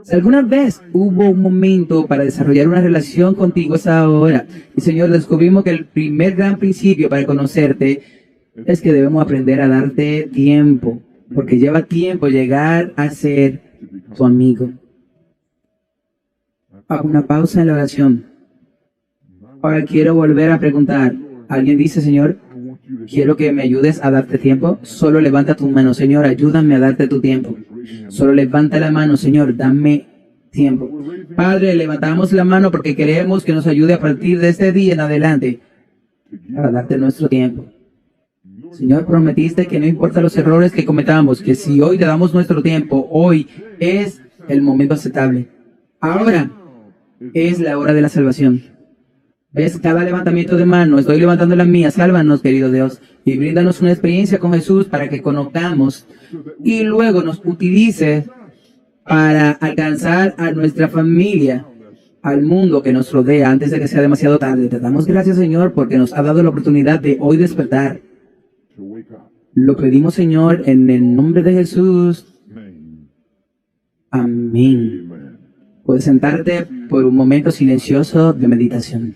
Si alguna vez hubo un momento para desarrollar una relación contigo, es ahora. Y Señor, descubrimos que el primer gran principio para conocerte es que debemos aprender a darte tiempo, porque lleva tiempo llegar a ser tu amigo. Hago una pausa en la oración. Ahora quiero volver a preguntar. ¿Alguien dice, Señor, quiero que me ayudes a darte tiempo? Solo levanta tu mano, Señor, ayúdame a darte tu tiempo. Solo levanta la mano, Señor, dame tiempo. Padre, levantamos la mano porque queremos que nos ayude a partir de este día en adelante para darte nuestro tiempo. Señor, prometiste que no importa los errores que cometamos, que si hoy te damos nuestro tiempo, hoy es el momento aceptable. Ahora es la hora de la salvación. ¿Ves cada levantamiento de mano? Estoy levantando la mía. Sálvanos, querido Dios, y bríndanos una experiencia con Jesús para que conozcamos y luego nos utilice para alcanzar a nuestra familia, al mundo que nos rodea antes de que sea demasiado tarde. Te damos gracias, Señor, porque nos ha dado la oportunidad de hoy despertar. Lo pedimos, Señor, en el nombre de Jesús. Amén. Puedes sentarte por un momento silencioso de meditación.